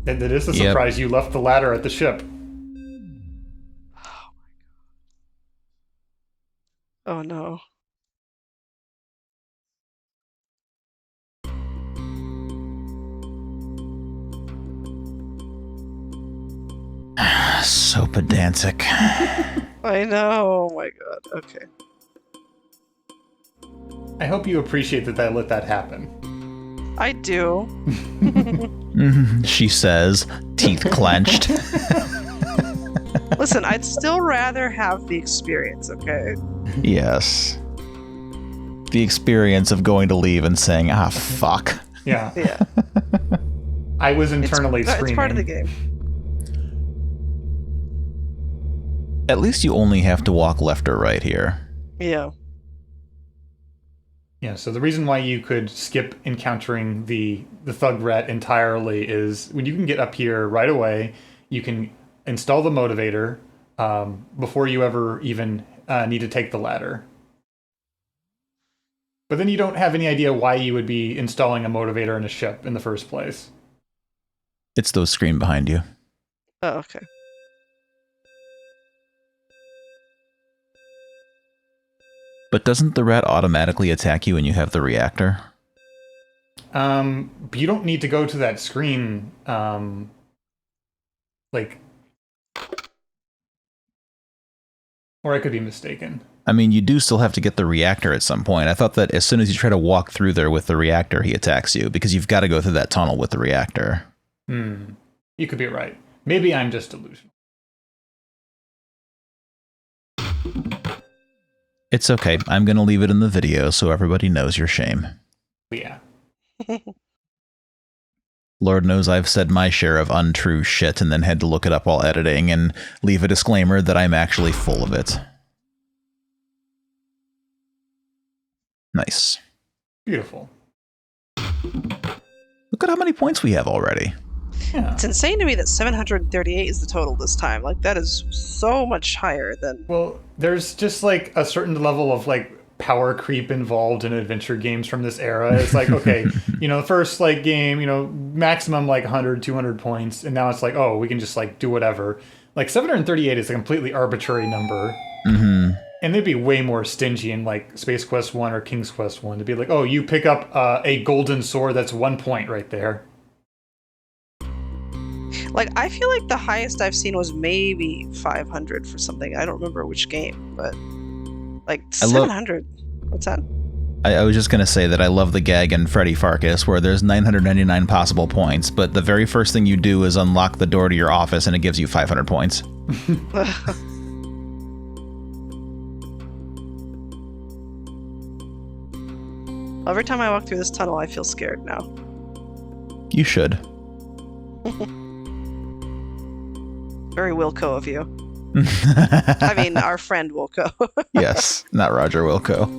And it is a surprise. You left the ladder at the ship. Oh no. So pedantic. I know. Oh my god. Okay. I hope you appreciate that I let that happen. I do. She says, teeth clenched. Listen, I'd still rather have the experience, okay? Yes. The experience of going to leave and saying, ah, fuck. Yeah. Yeah. I was internally screaming. It's part of the game. At least you only have to walk left or right here. Yeah. Yeah, so the reason why you could skip encountering the thug rat entirely is when you can get up here right away, you can install the motivator before you ever even need to take the ladder. But then you don't have any idea why you would be installing a motivator in a ship in the first place. It's those screen behind you. Oh, okay. But doesn't the rat automatically attack you when you have the reactor? But you don't need to go to that screen, like... Or I could be mistaken. I mean, you do still have to get the reactor at some point. I thought that as soon as you try to walk through there with the reactor, he attacks you, because you've got to go through that tunnel with the reactor. You could be right. Maybe I'm just delusional. It's okay. I'm going to leave it in the video so everybody knows your shame. Yeah. Lord knows I've said my share of untrue shit and then had to look it up while editing and leave a disclaimer that I'm actually full of it. Nice. Beautiful. Look at how many points we have already. Yeah. It's insane to me that 738 is the total this time. Like, that is so much higher than... Well, there's just like a certain level of like power creep involved in adventure games from this era. It's like, okay, the first like game, maximum like 100, 200 points. And now it's like, oh, we can just like do whatever. Like 738 is a completely arbitrary number. Mm-hmm. And they'd be way more stingy in like Space Quest 1 or King's Quest 1 to be like, oh, you pick up a golden sword, that's 1 point right there. Like, I feel like the highest I've seen was maybe 500 for something. I don't remember which game, but like 700. What's that? I was just going to say that I love the gag in Freddy Farkas where there's 999 possible points, but the very first thing you do is unlock the door to your office and it gives you 500 points. Every time I walk through this tunnel, I feel scared now. You should. Very Wilco of you. I mean, our friend Wilco. Yes, not Roger Wilco.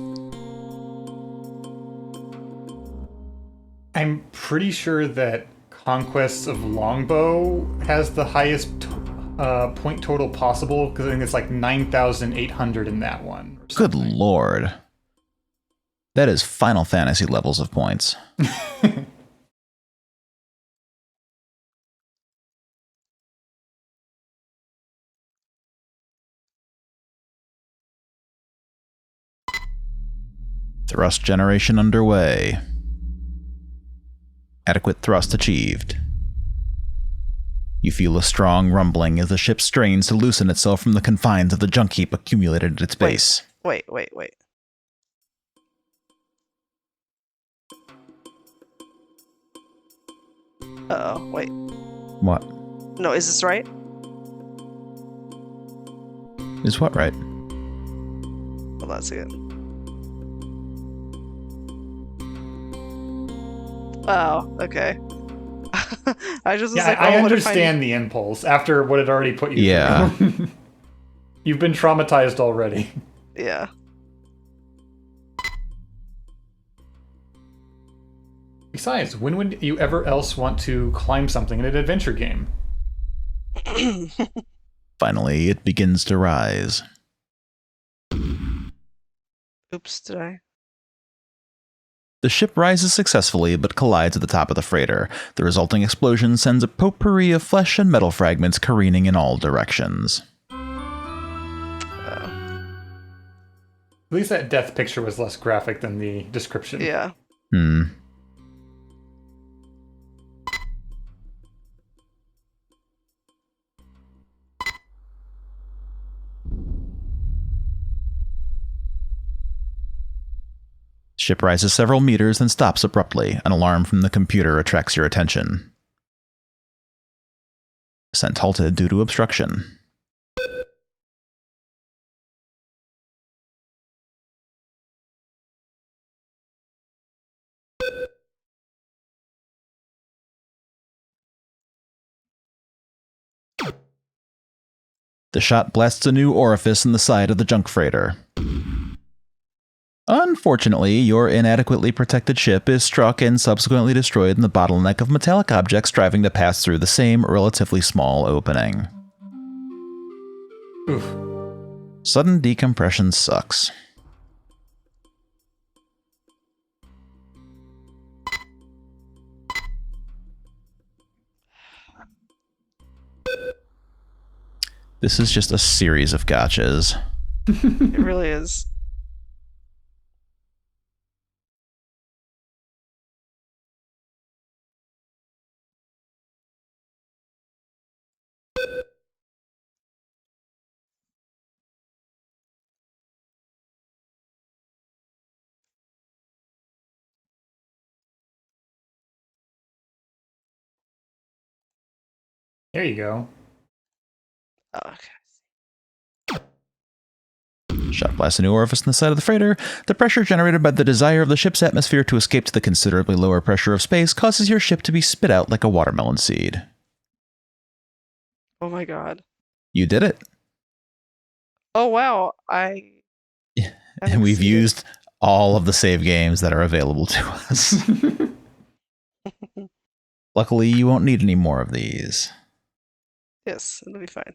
I'm pretty sure that Conquests of Longbow has the highest point total possible, because I think it's like 9,800 in that one. Good lord. That is Final Fantasy levels of points. Thrust generation underway. Adequate thrust achieved. You feel a strong rumbling as the ship strains to loosen itself from the confines of the junk heap accumulated at its base. Wait. Uh-oh, wait. What? No, is this right? Is what right? Hold on a second. Oh, okay. I just was Yeah, like, I what if understand the impulse after what it already put you Yeah. through. You've been traumatized already. Yeah. Besides, when would you ever else want to climb something in an adventure game? Finally, it begins to rise. Oops, did I? The ship rises successfully but collides at the top of the freighter. The resulting explosion sends a potpourri of flesh and metal fragments careening in all directions. At least that death picture was less graphic than the description. Yeah. Ship rises several meters and stops abruptly. An alarm from the computer attracts your attention. Ascent halted due to obstruction. The shot blasts a new orifice in the side of the junk freighter. Unfortunately, your inadequately protected ship is struck and subsequently destroyed in the bottleneck of metallic objects striving to pass through the same relatively small opening. Oof. Sudden decompression sucks. This is just a series of gotchas. It really is. There you go. Oh, okay. Shot blasts a new orifice in the side of the freighter. The pressure generated by the desire of the ship's atmosphere to escape to the considerably lower pressure of space causes your ship to be spit out like a watermelon seed. Oh my god. You did it. Oh wow. And we've used all of the save games that are available to us. Luckily, you won't need any more of these. Yes, it'll be fine.